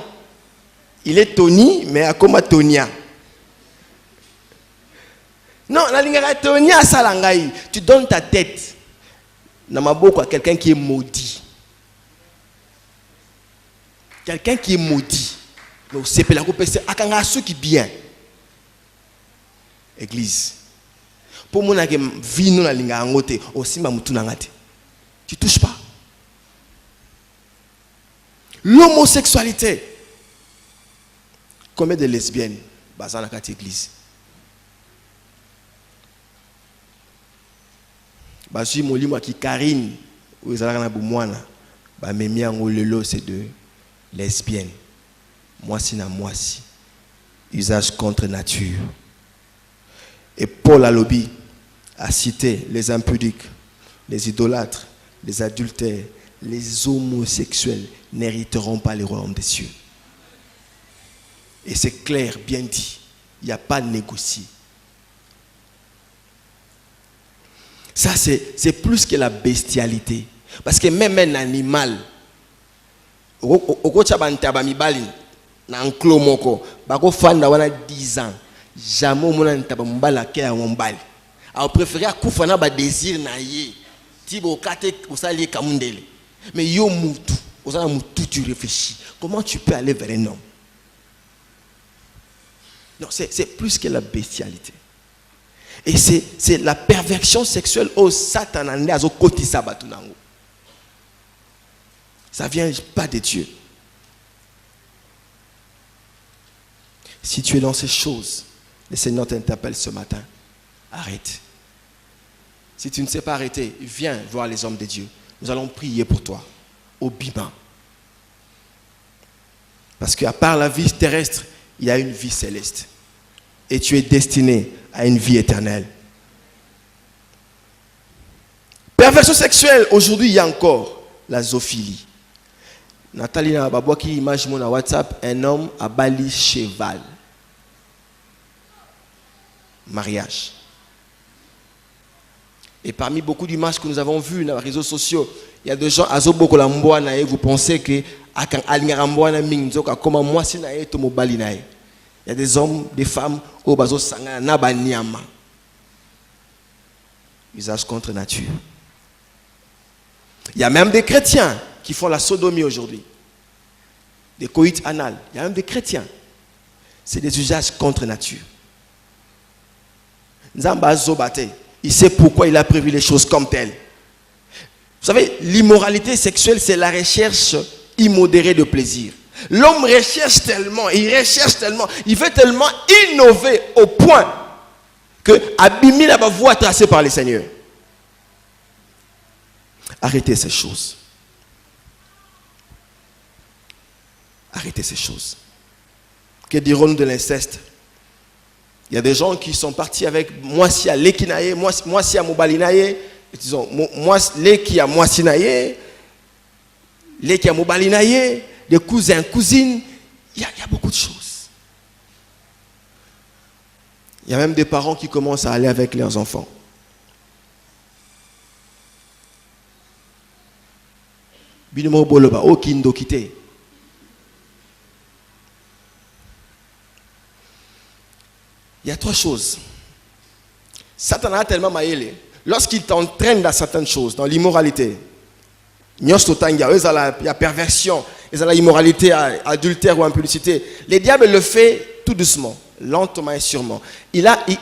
Il est Tony, mais à comment Tonia? Non, la lingara Tonia salangai. Tu donnes ta tête. Namaboko à quelqu'un qui est maudit. Quelqu'un qui est maudit. Donc c'est pour la coupe, c'est à ceux qui bien. Église. Pour moi, vie nous la lingara ngote. Aussi ma mutu nangate. Tu touches pas. L'homosexualité. Combien de lesbiennes dans la église? Basi molimo qui Karine ou ezalaka na bumwana ba memi yango lelo c'est de lesbiennes. Mwasi na mwasi. Usage contre nature. Et Paul Alobi a cité les impudiques, les idolâtres, les adultères, les homosexuels n'hériteront pas le royaume des cieux. Et c'est clair, bien dit. Il n'y a pas de négocier. Ça, c'est plus que la bestialité. Parce que même un animal, au na enclos moko bako fanda wana 10 ans jamais mona ntaba mbala ke ya mbali a préférer akufa na ba désir na ye tibo kate osali kamundele mais yo mutu osala mutu tu réfléchis comment tu peux aller vers un homme. Non, c'est plus que la bestialité. Et c'est la perversion sexuelle au Satan azo kotisa batu nango. Ça vient pas de Dieu. Si tu es dans ces choses, le Seigneur t'appelle ce matin. Arrête. Si tu ne sais pas arrêter, viens voir les hommes de Dieu. Nous allons prier pour toi. Au Bima. Parce qu'à part la vie terrestre, il y a une vie céleste. Et tu es destiné à une vie éternelle. Perversion sexuelle, aujourd'hui il y a encore la zoophilie. Nathalie Nababwa qui image mon WhatsApp, un homme à Bali cheval. Mariage. Et parmi beaucoup d'images que nous avons vues dans les réseaux sociaux, il y a des gens à Zobokolamboana et vous pensez que comment moi si nae to mobali nae. Il y a des hommes, des femmes au bazo sanga na banyama. Usage contre nature. Il y a même des chrétiens qui font la sodomie aujourd'hui. Des coïts anal. Il y a même des chrétiens. C'est des usages contre nature. Nzamba Zobate, il sait pourquoi il a prévu les choses comme telles. Vous savez, l'immoralité sexuelle, c'est la recherche immodérée de plaisir. L'homme recherche tellement, il veut tellement innover au point que abîmer la voie tracée par le Seigneur. Arrêtez ces choses. Arrêtez ces choses. Que dirons-nous de l'inceste? Il y a des gens qui sont partis avec moi si à l'ékinaye, moi si à mobalinaye, disons moi l'éki à moissinaye, l'éki à mobalinaye, des cousins, cousines, il y a beaucoup de choses. Il y a même des parents qui commencent à aller avec leurs enfants. Binumo boloba o kindo kite. Il y a 3 choses. Satan a tellement maïlé. Lorsqu'il t'entraîne dans certaines choses, dans l'immoralité, il y a perversion, il y a immoralité, adultère ou impudicité. Le diable le fait tout doucement, lentement et sûrement. Il a une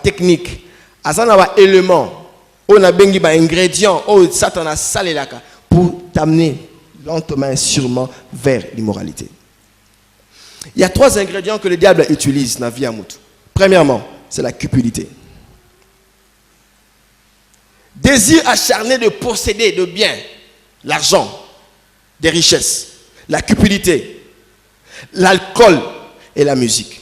technique, un élément, un ingrédient, Satan a salé là pour t'amener lentement et sûrement vers l'immoralité. Il y a 3 ingrédients que le diable utilise dans la vie à Moutou. Premièrement, c'est la cupidité. Désir acharné de posséder de biens, l'argent, des richesses, la cupidité, l'alcool et la musique.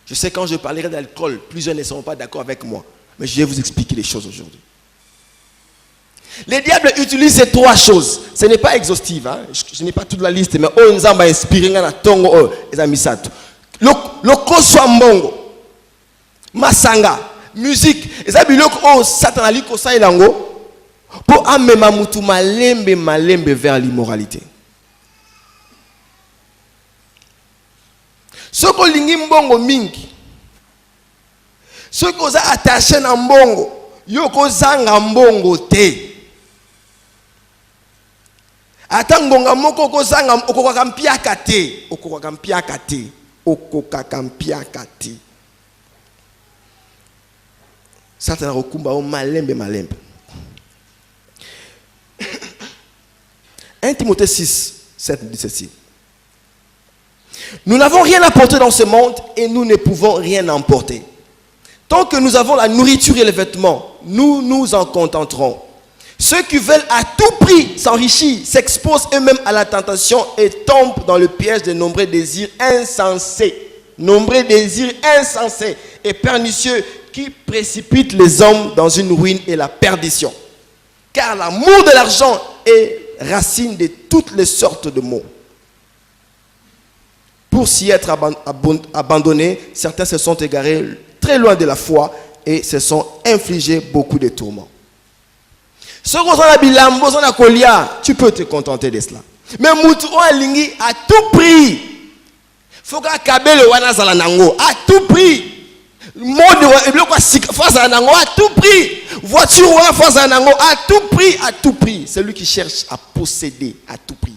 Je sais quand je parlerai d'alcool, plusieurs ne seront pas d'accord avec moi, mais je vais vous expliquer les choses aujourd'hui. Les diables utilisent ces 3 choses. Ce n'est pas exhaustif. Hein? Je n'ai pas toute la liste, mais on nous a inspiré dans Tongo et Zamisato. Le Koswambongo, Masanga, musique. Et ça, c'est Satan a dit que ça est lango pour amener Mamoutou malembe vers l'immoralité. Ce que lingi mbongo mingi, ce que vous avez attaché dans mbongo, yoko zanga mbongo te. Atangonga moko kozanga okokakampiaka te. Satan rokumba o malembe. 1 Timothée 6, 7 dit ceci. Nous n'avons rien apporté dans ce monde et nous ne pouvons rien emporter. Tant que nous avons la nourriture et les vêtements, nous nous en contenterons. Ceux qui veulent à tout prix s'enrichir s'exposent eux-mêmes à la tentation et tombent dans le piège de nombreux désirs insensés. Nombreux désirs insensés et pernicieux qui précipitent les hommes dans une ruine et la perdition. Car l'amour de l'argent est racine de toutes les sortes de maux. Pour s'y être abandonnés, certains se sont égarés très loin de la foi et se sont infligés beaucoup de tourments. Tu peux te contenter de cela. Mais Moutou Alingi à tout prix. Faut qu'à le Wanazala Nango à tout prix. Mode à tout prix. Voiture à tout prix. C'est lui qui cherche à posséder à tout prix.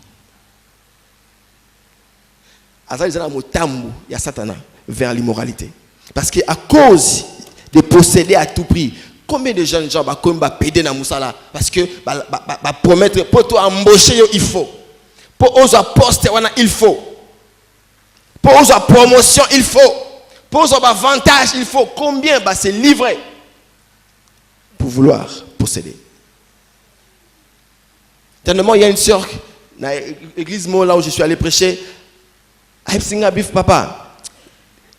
Il y a Satan vers l'immoralité. Parce qu'à cause de posséder à tout prix, combien de jeunes gens vont péder dans Moussala? Parce que promettre pour toi embaucher, il faut. Pour oser poster, il faut. Pour oser promotion, il faut. Pour oser avantage, il faut. Combien se livrer pour vouloir posséder? Tellement il y a une sœur dans l'église là où je suis allé prêcher. Papa,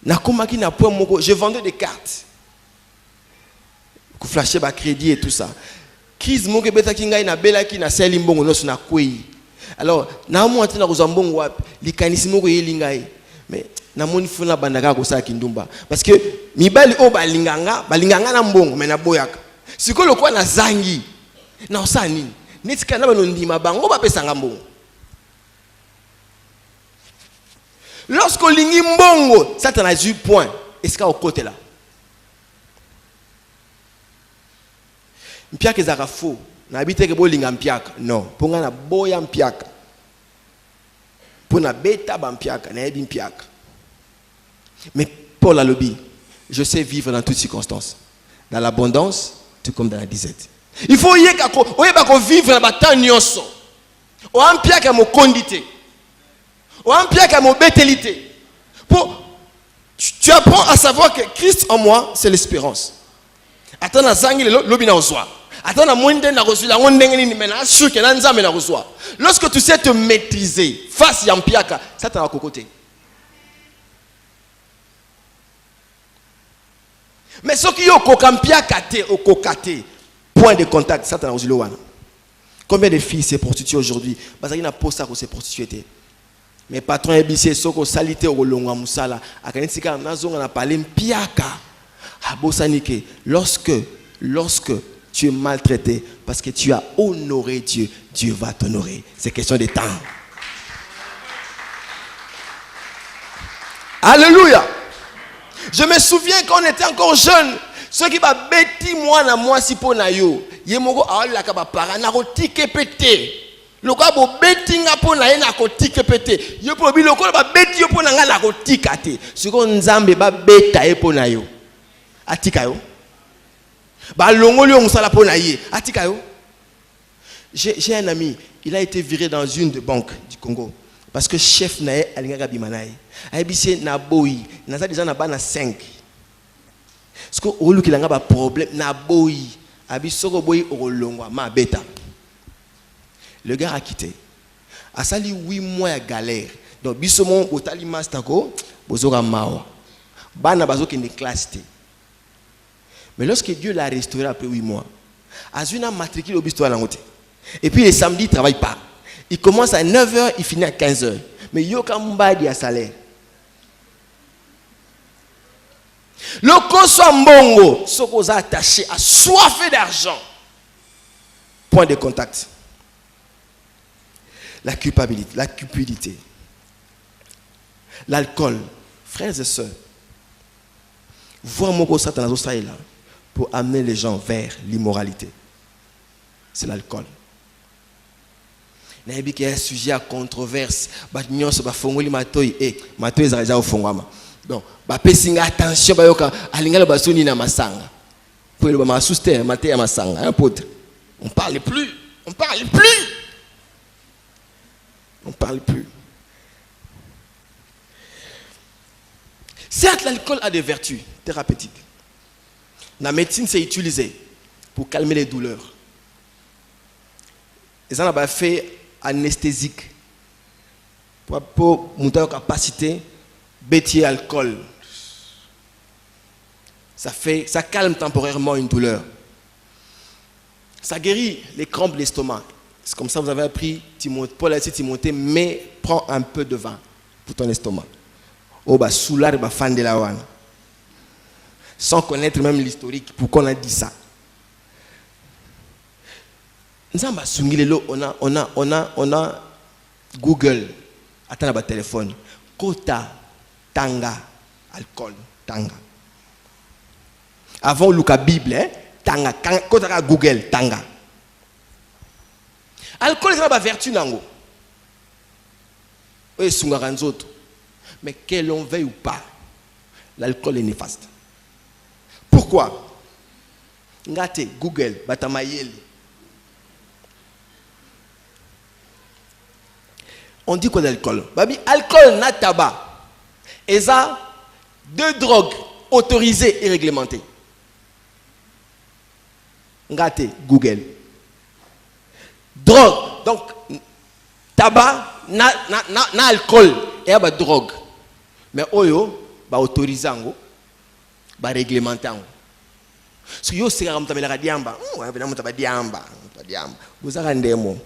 je vendais des cartes. Flasher ba crédit et tout ça. Crise mon que beta kinga na bela ki na seli mbongo no na kwei. Alors na mo atena ko zambongo wapi likanisi moko yelingai. Mais na moni funa bandaka ko sa kindumba parce que mibali o balinganga na mbongo mais na boyaka. Sikolo kwa na zangi. Na osani nitika na bano ndima bango ba pesanga mbongo. Lorsque lingi mbongo, Satan a eu point. Est-ce qu'à au côté là? Mpiaka ezaka faux. Na habite ke bolinga mpiaka. Non, ponga na boya mpiaka. Pona beta ba mpiaka, na yebi mpiaka. Mais Paul a le dit, je sais vivre dans toutes circonstances. Dans l'abondance, tout comme dans la disette. Il faut yeka ko vivre na batanyonso. O ampiaka mo kondité. O ampiaka mo bétélité. Tu apprends à savoir que Christ en moi, c'est l'espérance. Attends na zangi lobi na ozwa. Attends na mwende na reçu la ngondenge ni mena sûr que na nzambe na reçoit. Lorsque tu sais te maîtriser face à ampiaka, ça t'a kokoté. Mais ce qui est au kokampiaka te au kokate, point de contact, ça t'a reçu le wana. Combien de filles s'est prostituées aujourd'hui? Parce qu'il n'a pas ça qu'on s'est prostituée. Mais patron ebissé soko salité au longa musala akanisika nazonga na parler mpiaka abosanike lorsque tu es maltraité parce que tu as honoré Dieu, Dieu va t'honorer. C'est question de temps. Alléluia. Je me souviens quand on était encore jeune, ceux qui va bêti moi na moi si po na yo yemoko awala ka ba para na rotike pété. Le quoi bo betinga po na ena ko tike pété yo po bi lokolo ba beti yo po na nga la ko tika te siko nzambe ba beta e po na yo atika yo ba longoli on sala po na ye atika yo. J'ai un ami, il a été viré dans une banque du Congo parce que chef na alinga bimanaye ayebisi na boyi na za déjà na bana 5 parce que olu kilanga ba problème na boyi abisoko boyi olongwa ma beta. Le gars a quitté. A sali 8 mois de galère. Donc, bisomon, botali mastako, bozora mawa. Bana bazoki ne classe. Mais lorsque Dieu l'a restauré après 8 mois, Azuna matricule au bisto à l'angote. Et puis les samedis, il ne travaille pas. Il commence à 9h, il finit à 15h. Mais yoka mbadi a salaire. Le koso mbongo, ce qu'on a attaché, a soif d'argent. Point de contact. La culpabilité, la cupidité, l'alcool, frères et sœurs, voir mon Satan là pour amener les gens vers l'immoralité. C'est l'alcool. Il y a un sujet à controverse. Donc, attention, on parle plus. On parle plus. On ne parle plus. Certes, l'alcool a des vertus thérapeutiques. La médecine s'est utilisée pour calmer les douleurs. Ils en ont fait anesthésique pour monter la capacité bêtier alcool. Ça calme temporairement une douleur. Ça guérit les crampes de l'estomac. C'est comme ça que vous avez appris, Paul a dit Timothée, mais prends un peu de vin pour ton estomac. Sans connaître même l'historique, pourquoi on a dit ça. On a Google, attends le téléphone, Kota, Tanga, alcool, Tanga. Avant Luca Bible, Tanga, Kota Google, Tanga. Alcool, c'est pas vertu nango. Oui, autres. Mais que l'on veuille ou pas, l'alcool est néfaste. Pourquoi? Ngate, Google, Batamayeli. On dit quoi d'alcool? Babi, alcool, na tabac. Et ça, 2 drogues autorisées et réglementées. Ngate, Google. Drogue, donc tabac, na alcool et ba drogue. Mais oyo, ba autorisé ango, ba réglementé ango. Si yo c'est comme tabela diamba, ouais, na mutaba diamba, diamba. Vous avez ndemo.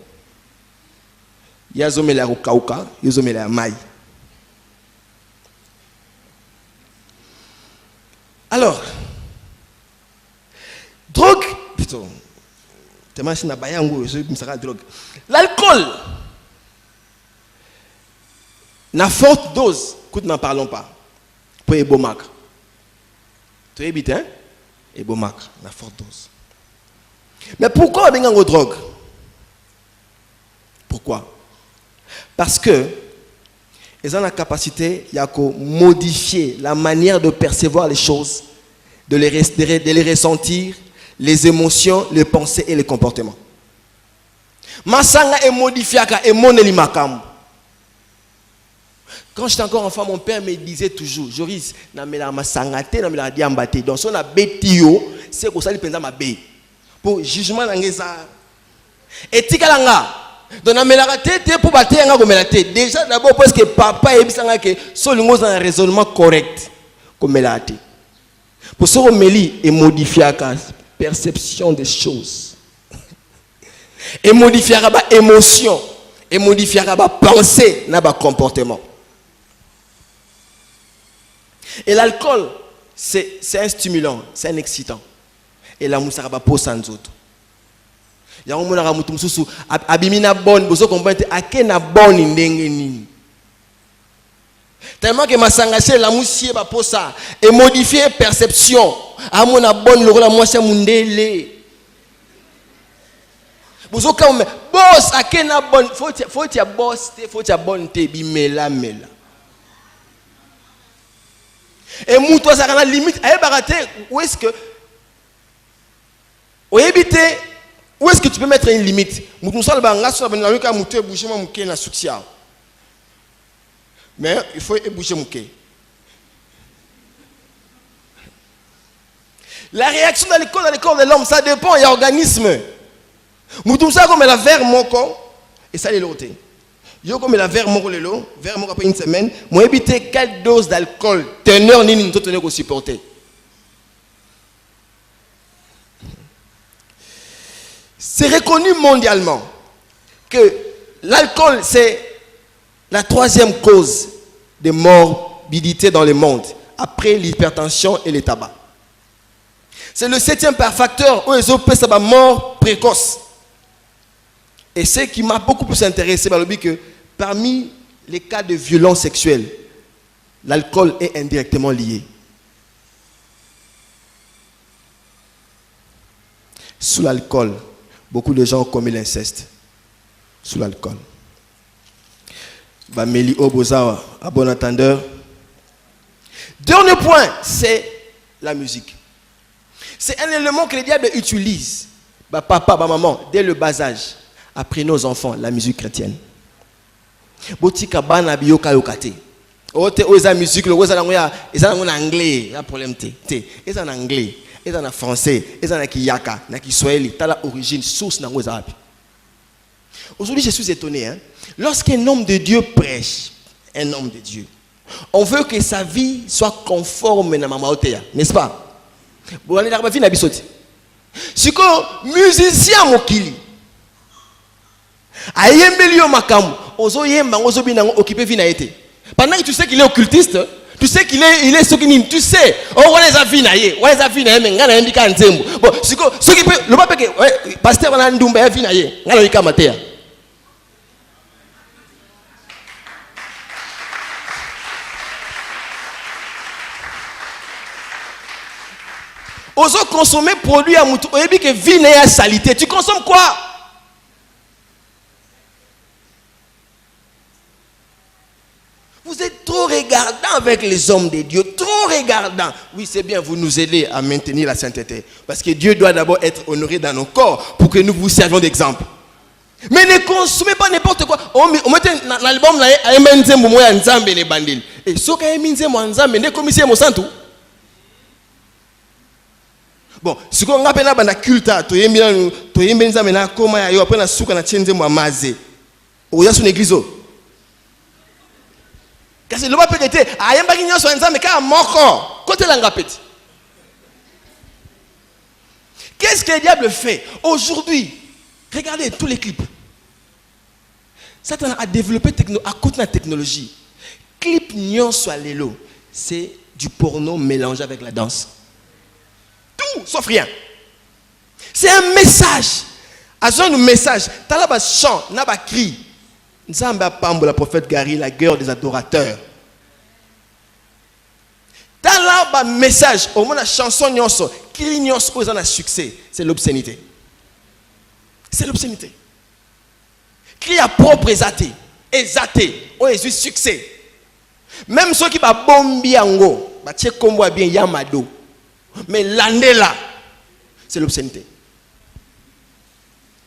Yazomela ko kauka, yazomela mai. Alors, drogue, plutôt. L'alcool, na forte dose, écoute, n'en parlons pas. Pour Ebomac. Tu es habité, hein? Ebomac, na forte dose. Mais pourquoi on a une drogue? Pourquoi? Parce que ils ont la capacité de modifier la manière de percevoir les choses, de les ressentir, les émotions, les pensées et les comportements. Masanga est modifié et moneli makambo. Quand j'étais encore enfant, mon père me disait toujours, Joris, na mela masanga te, na mela diamba te. Donc si on a betio, c'est que ça lui pensa ma bé. Pour jugement d'angeza. Et tikalanga. Donc na mela te pour battre nga comme la tête. Déjà d'abord parce que papa ebisanga que solingo dans un raisonnement correct comme la tête. Pour ce meli est modifié à la perception des choses. Et modifier la émotion, et modifier la pensée, na ba comportement. Et l'alcool, c'est un stimulant, c'est un excitant. Et la moussa ba po sans autre. Ya ngomona ga mutu mususu abimina bonne, bozo comprendre akena bonne ndenge nini. Tellement que masangase la moussie ba po ça et modifier perception. Amona bonne le la moisha mundele. Bozo comme boss akena bonne, faut ya boss, faut ya bonne te bimela mela. Et mouto ça a limite aye baraté où est-ce que où est-ce que tu peux mettre une limite? Mouto ça le banga sur la banga mouto bouger mon mouké na succès. Mais il faut bouger mouké. La réaction dans le corps de l'homme, ça dépend, il y a organisme. Mouto ça comme la verre moko et ça les loté. Yo comme la verre moko lelo, verre moko après une semaine, moi éviter quelle dose d'alcool, teneur ni nous tenir qu'on supporter. C'est reconnu mondialement que l'alcool c'est la troisième cause de morbidité dans le monde après l'hypertension et le tabac. C'est le 7e facteur où les autres peuvent avoir mort précoce. Et ce qui m'a beaucoup plus intéressé, c'est que parmi les cas de violence sexuelle, l'alcool est indirectement lié. Sous l'alcool, beaucoup de gens ont commis l'inceste. Sous l'alcool. Bameli Obozawa, à bon entendeur. Dernier point, c'est la musique. C'est un élément que le diable utilise. Papa, maman, dès le bas âge. Après nos enfants, la musique chrétienne. Botika bana biyoka yokate. Ote oza musique, le oza nangoya, eza en anglais, ya problème te. Eza en anglais, eza en français, eza na kiyaka, na kiswahili, tala origine, source nango eza api. Aujourd'hui, je suis étonné, hein. Lorsqu'un homme de Dieu prêche, un homme de Dieu, on veut que sa vie soit conforme na mama oteya, n'est-ce pas? Bon, on est dans la vie si que musicien mokili ayembeli yo makamu ozo yemba ozo binango occupé vie na été pendant que tu sais qu'il est occultiste, tu sais qu'il est sokinine, tu sais on les a vie na ye on les a vie na ye ngana yembika nzembo bon si que ce qui peut le pas que pasteur wana ndumba ya vie na ye ngana yika matea ozo consommer produit à moutou oyebi que vie na ya salité, tu consommes quoi? Vous êtes trop regardant avec les hommes de Dieu, trop regardant. Oui, c'est bien, vous nous aidez à maintenir la sainteté. Parce que Dieu doit d'abord être honoré dans nos corps pour que nous vous servions d'exemple. Mais ne consommez pas n'importe quoi. On met dans l'album, et ce que bon, si on a un culte, tu es bien, comment il y a un souk na tienze moi mazé. Ou y a son église. Parce que le va péter. Ah, y a pas qui n'y a soit ensemble, mais quand mort, côté l'anga petit. Qu'est-ce que le diable fait aujourd'hui? Regardez tous les clips. Satan a développé à cause de la technologie. Clip nyon soit l'élo, c'est du porno mélangé avec la danse. Tout sauf rien. C'est un message. À un message. T'as là bas chant, n'a pas cri. Nzamba Pambo, la prophète Gary, la guerre des adorateurs. T'as là bas message. Au moins la chanson nyonso, cri nyonso, aux en a succès. C'est l'obscénité. C'est l'obscénité. Cri à propre exaté. Exaté. On est juste succès. Même ceux qui va bombi ango, bah tche kombo bien yamado. Mais l'année là, c'est l'obscénité.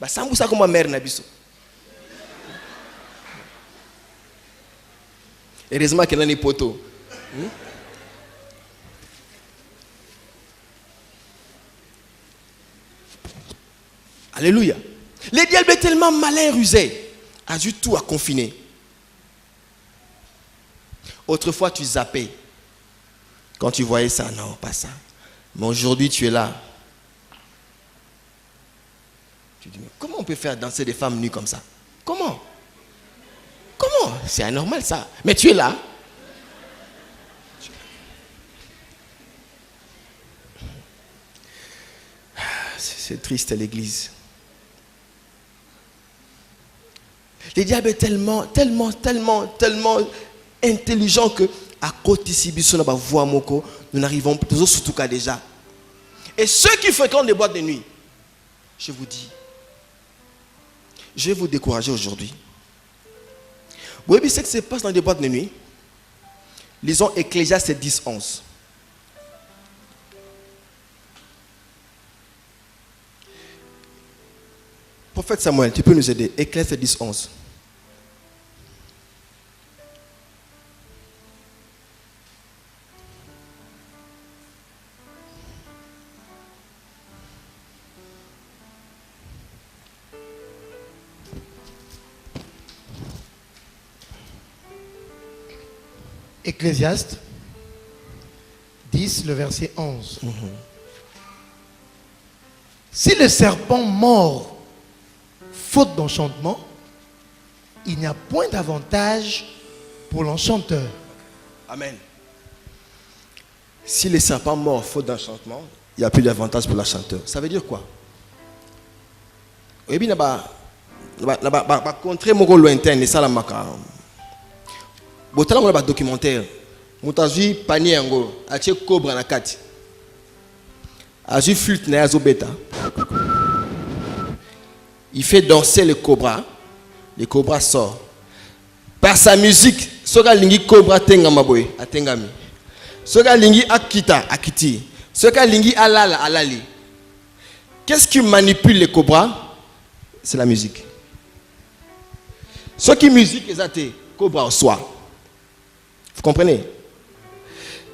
Bah ça comme ma mère nabiso. Heureusement qu'il y a des poteaux. Alléluia. Le diable est tellement malin, rusé, a dû tout à confiner. Autrefois, tu zappais. Quand tu voyais ça, non, pas ça. Mais aujourd'hui, tu es là. Tu dis, mais comment on peut faire danser des femmes nues comme ça? Comment? Comment? C'est anormal ça. Mais tu es là. C'est triste l'église. Le diable est tellement intelligent que à côté si nous n'arrivons toujours surtout qu'à déjà. Et ceux qui fréquentent les boîtes de nuit, je vous dis, je vais vous décourager aujourd'hui. Vous voyez ce qui se passe dans les boîtes de nuit? Lisons Ecclésiaste 10, 11. Prophète Samuel, tu peux nous aider? Ecclésiaste 10, 11. Ecclésiaste 10, le verset 11. Si le serpent mord faute d'enchantement, il n'y a point d'avantage pour l'enchanteur. Amen. Si le serpent mord faute d'enchantement, il n'y a plus d'avantage pour l'enchanteur. Ça veut dire quoi? Et bien, contre mon lointain, ça la maca. Botala mon documentaire. Moutazi panier ngo, ache cobra na kati. Azu flûte na yazo beta. Il fait danser le cobra sort. Par sa musique, soka lingi cobra tenga maboy, atengami. Soka lingi akita, akiti. Soka lingi alala, alali. Qu'est-ce qui manipule le cobra? C'est la musique. Ce qui musique est athée, cobra au soi. Vous comprenez?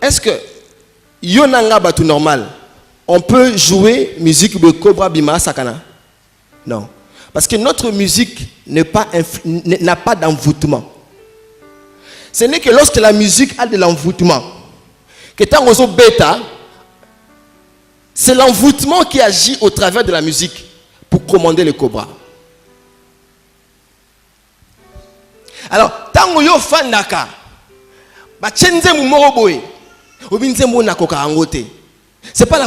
Est-ce que yonanga batu normal, on peut jouer musique de cobra bima sakana? Non. Parce que notre musique n'a pas d'envoûtement. Ce n'est que lorsque la musique a de l'envoûtement, que tant qu'on bêta, c'est l'envoûtement qui agit au travers de la musique pour commander le cobra. Alors, tant qu'on fan naka, c'est pas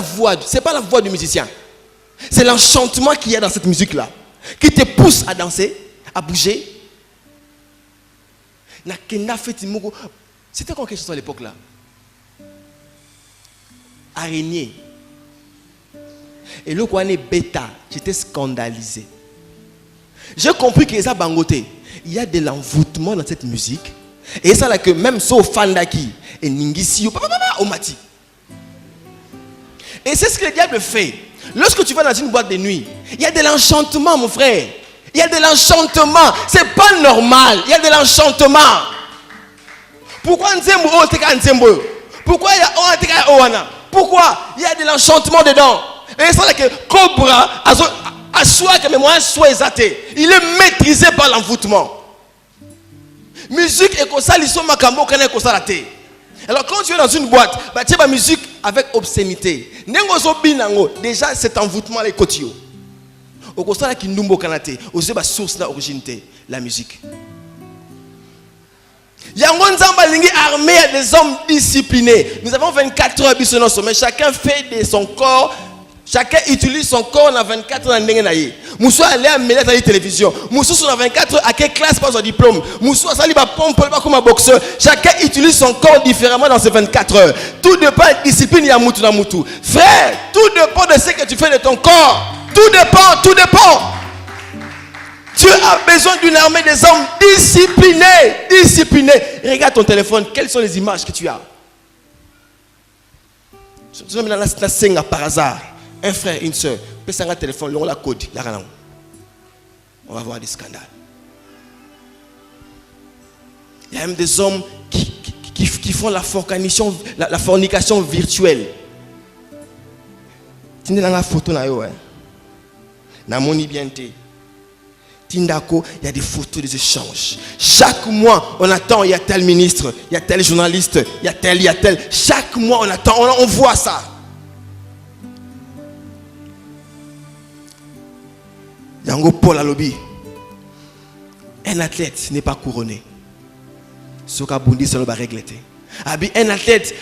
la voix du musicien. C'est l'enchantement qu'il y a dans cette musique-là qui te pousse à danser, à bouger. C'était quoi quelque chose à l'époque là? Araignée. Et le quoi est bêta, j'étais scandalisé. J'ai compris qu'il y a bangoté. Il y a de l'envoûtement dans cette musique. Et ça là que même sauf fandaki et ningisi au mati. Et c'est ce que le diable fait. Lorsque tu vas dans une boîte de nuit, il y a de l'enchantement, mon frère. Il y a de l'enchantement. C'est pas normal. Il y a de l'enchantement. Pourquoi Nzembo Nzembo? Pourquoi il y a Oana? Pourquoi il y a de l'enchantement dedans? Et c'est ça que Cobra a soi que moi soit exaté. Il est maîtrisé par l'envoûtement. Musique et comme ça, l'issue makambo kana ko salaté. Alors quand tu es dans une boîte, bah tu as la musique avec obscénité. Nengozo binango, déjà cet envoûtement les kotio. Au constat qui ndumbo kanate, aussi ba source na originalité, la musique. Yango nzamba lingi armé des hommes disciplinés. Nous avons 24 heures sur nos sommet, chacun fait de son corps. Chacun utilise son corps dans 24 heures dans l'année. Moussou allait à la télévision. Moussou sur 24 heures à quelle classe passe son diplôme. Moussou ça lui va pompe comme un boxeur. Chacun utilise son corps différemment dans ces 24 heures. Tout dépend de la discipline ya moutou na moutou. Frère, tout dépend de ce que tu fais de ton corps. Tout dépend, tout dépend. Tu as besoin d'une armée des hommes disciplinés. Disciplinés. Regarde ton téléphone. Quelles sont les images que tu as? Tu vas dans la scène par hasard. Un frère, une soeur, peut s'en un téléphone, on la code, on va voir des scandales. Il y a même des hommes qui font la fornication virtuelle. Tu n'as pas photo là, ouais. Na moni bien té. Tindako, il y a des photos, des échanges. Chaque mois, on attend, il y a tel ministre, il y a tel journaliste, il y a tel. Chaque mois, on attend, on voit ça. Yango Paul Alobi. Un athlète n'est pas couronné. Ce qu'a ça va régler. Un athlète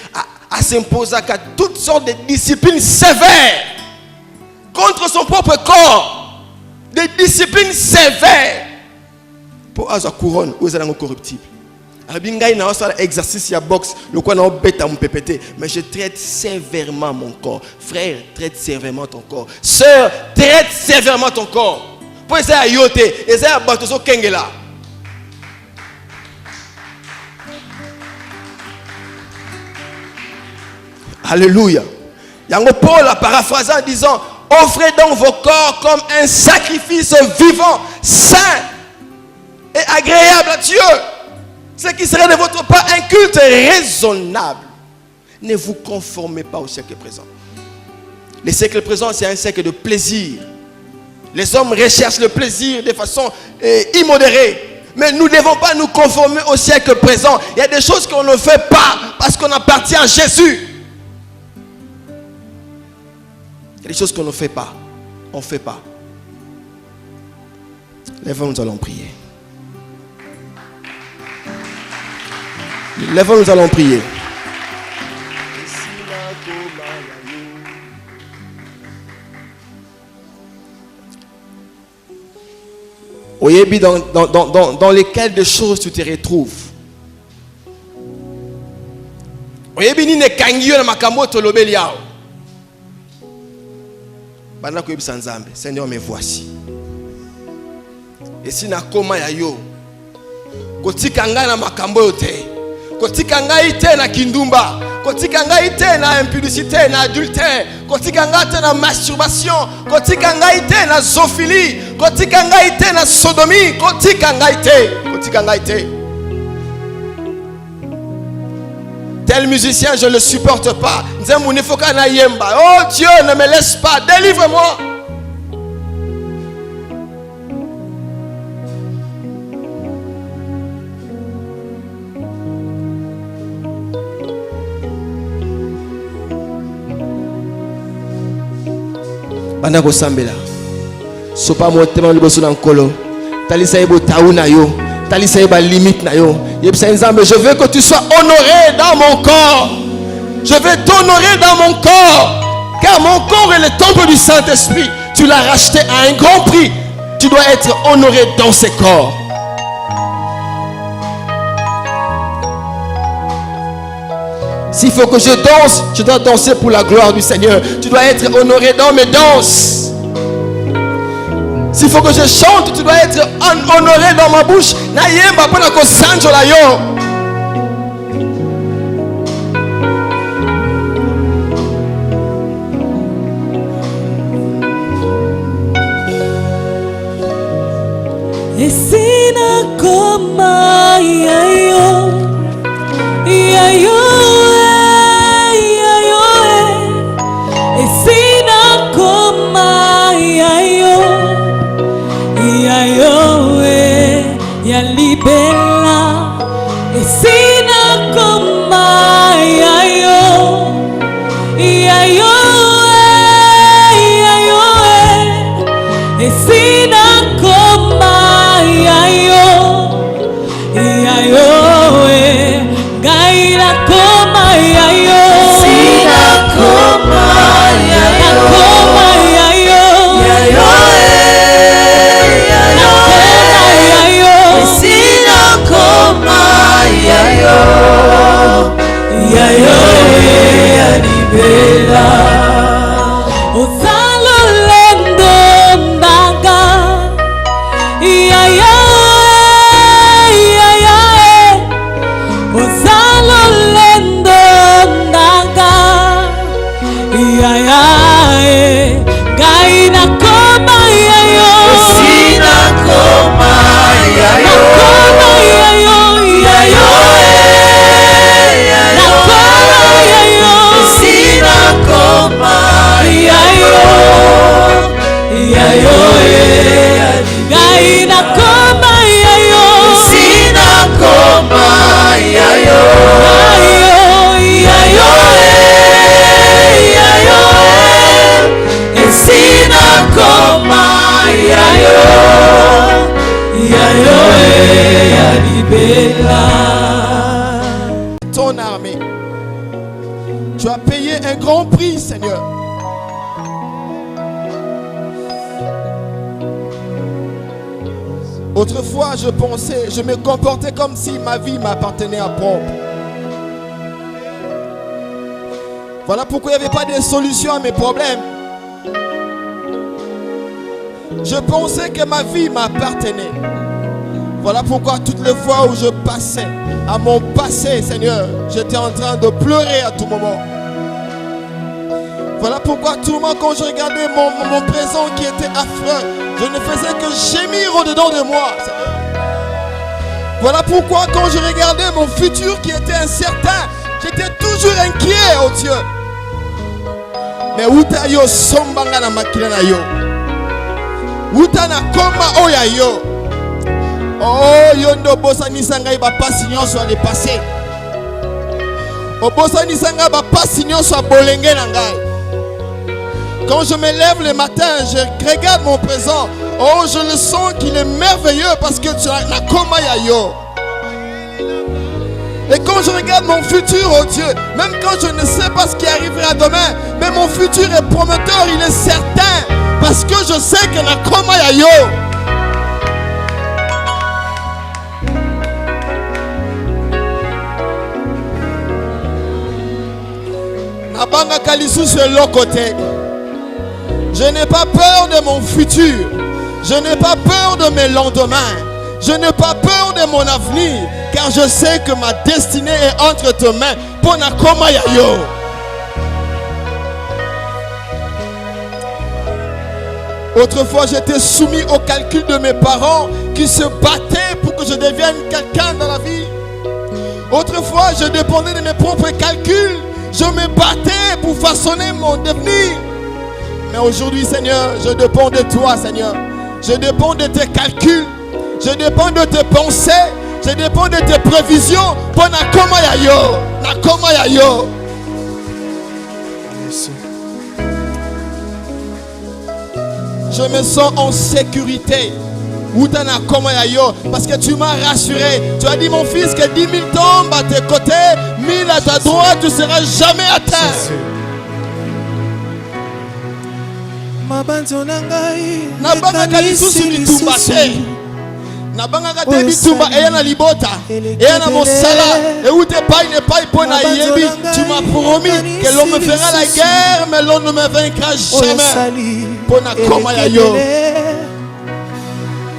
a s'imposé à toutes sortes de disciplines sévères contre son propre corps. Des disciplines sévères pour avoir couronne ou être corruptible. Albingaï n'a pas exercice à boxe, le quoi n'a pas mon PPT, mais je traite sévèrement mon corps. Frère, traite sévèrement ton corps. Sœur, traite sévèrement ton corps. Pour essayer à yoter, essayer à battre son kengela. Alléluia. Yango Paul a paraphrasé en disant: offrez donc vos corps comme un sacrifice vivant, saint et agréable à Dieu. Ce qui serait de votre part un culte raisonnable. Ne vous conformez pas au siècle présent. Le siècle présent, c'est un siècle de plaisir. Les hommes recherchent le plaisir de façon immodérée. Mais nous ne devons pas nous conformer au siècle présent. Il y a des choses qu'on ne fait pas parce qu'on appartient à Jésus. Il y a des choses qu'on ne fait pas. On ne fait pas. Lèvons, nous allons prier. Lèvons, nous allons prier. Oyebi, dans lesquelles de choses tu te retrouves. Oyebi ni ne kangio na makambo tolobeli yao. Bana ko yebisa Nzambe, Seigneur, me voici. Et si na koma ya yo, kotika ngai na makambo yo te. Kotika ngai te na kindumba, kotika ngai te na impudicité, na adultère, kotika ngai te na masturbation, kotika ngai te na zoophilie, kotika ngai te na sodomie, kotika ngai te. Tel musicien, je ne le supporte pas. Oh Dieu, ne me laisse pas, délivre-moi. Bandako sambela. Sopa motema liboso na nkolo. Talisa ebo tauna yo. Talisa eba limite na yo. Yebisa Nzambe, je veux que tu sois honoré dans mon corps. Je veux t'honorer dans mon corps. Car mon corps est le temple du Saint-Esprit. Tu l'as racheté à un grand prix. Tu dois être honoré dans ce corps. S'il faut que je danse, je dois danser pour la gloire du Seigneur. Tu dois être honoré dans mes danses. S'il faut que je chante, tu dois être honoré dans ma bouche. Nayemba pona ko sanjo la yo. Esina koma yayo, yayo. Bella esina koma yayo yayo yayo esina koma yayo yayo gaira koma yayo esina koma yayo yayo yayo yanibela uzalo lendo mbaga Ton armée. Tu as payé un grand prix, Seigneur. Autrefois, je me comportais comme si ma vie m'appartenait à propre. Voilà pourquoi il n'y avait pas de solution à mes problèmes. Je pensais que ma vie m'appartenait. Voilà pourquoi toutes les fois où je passais à mon passé, Seigneur, j'étais en train de pleurer à tout moment. Voilà pourquoi tout le moment quand je regardais mon présent qui était affreux, je ne faisais que gémir au-dedans de moi, Seigneur. Voilà pourquoi quand je regardais mon futur qui était incertain, j'étais toujours inquiet, oh Dieu. Mais uta yo sombanga na makila na yo. Uta na koma oya yo. Oh yondo bosa nisanga iba pasi nyonso ale passé. O bosa nisanga ba pasi nyonso bolenge na ngai. Quand je me lève le matin, je regarde mon présent. Oh, je le sens qu'il est merveilleux parce que tu as la koma ya yo. Et quand je regarde mon futur, oh Dieu, même quand je ne sais pas ce qui arrivera demain, mais mon futur est prometteur, il est certain. Parce que je sais que la koma ya yo. Nabanga kalisu sur l'autre côté. Je n'ai pas peur de mon futur. Je n'ai pas peur de mes lendemains. Je n'ai pas peur de mon avenir. Car je sais que ma destinée est entre tes mains. Pona koma ya yo. Autrefois, j'étais soumis au calcul de mes parents qui se battaient pour que je devienne quelqu'un dans la vie. Autrefois, je dépendais de mes propres calculs. Je me battais pour façonner mon devenir. Mais aujourd'hui, Seigneur, je dépends de toi, Seigneur. Je dépends de tes calculs. Je dépends de tes pensées. Je dépends de tes prévisions. Pour nakoma ya yo. Nakoma ya yo. Je me sens en sécurité. Parce que tu m'as rassuré. Tu as dit, mon fils, que 10 000 tombent à tes côtés, 1000 à ta droite, tu ne seras jamais atteint. Nabanga kalisusu bitumba te. Nabanga kate bitumba eya na libota. Eya na mosala. Et où t'es pas, il n'est pas pona yebi. Tu m'as promis que l'on me fera la guerre, mais l'on ne me vaincra jamais. Pona koma ya yo.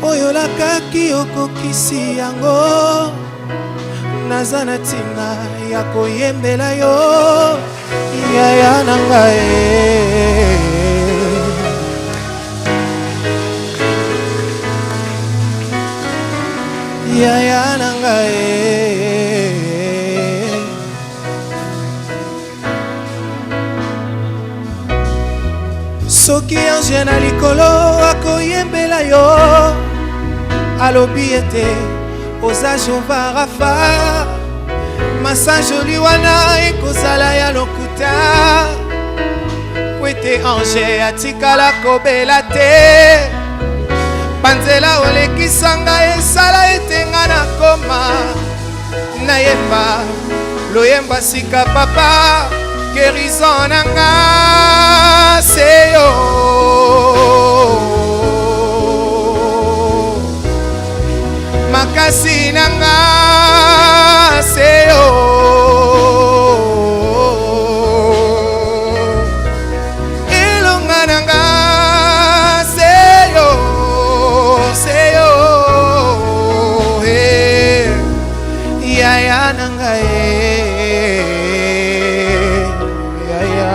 Oyolakaki okokisi yango nazana tina ya koyembela yo yaya nanga yaya nanga soki ange na likolo akoyembela yo alobi ete oza Jehova Rafa massage liwana ekozala ya lokuta po ete ange atikala kobela te panzela olekisanga esala ete nga nakoma nayemba loyemba sika papa guérison nanga seyo makasi nanga seyo elonga nanga seyo seyo yaya nanga yaya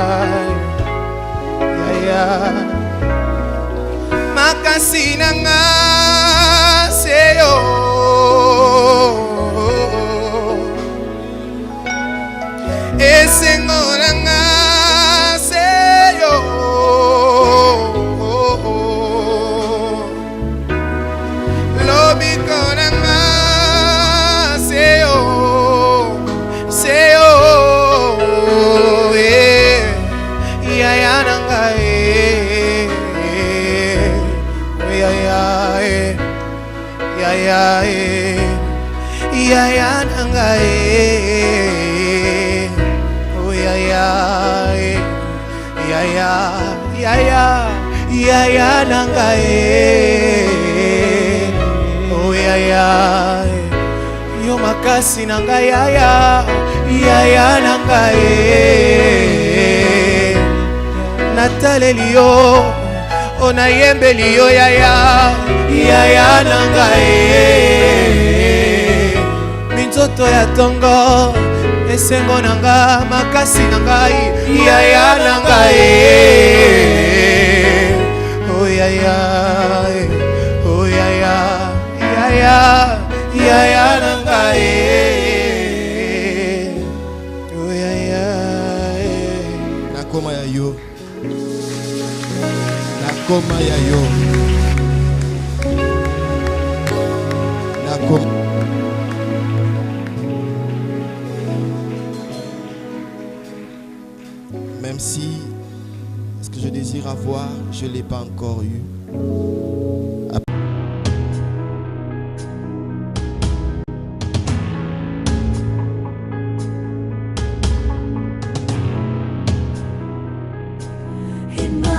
makasi nanga seyo esengo nanga seyo lobiko nanga seyo seyo yaya nanga yaya yaya yaya nanga oh yaya yaya yaya yaya nanga oh yaya yo makasi nanga yaya yaya nanga nataleli yo onayembeli yo yaya yaya nanga minzoto ya tongo esengo nanga makasi nangai yaya nanga oh yaya oh yaya yaya yaya nanga oh yaya nakoma ya yo nakoma ya yo nakoma. Même si ce que je désire avoir, je ne l'ai pas encore eu. In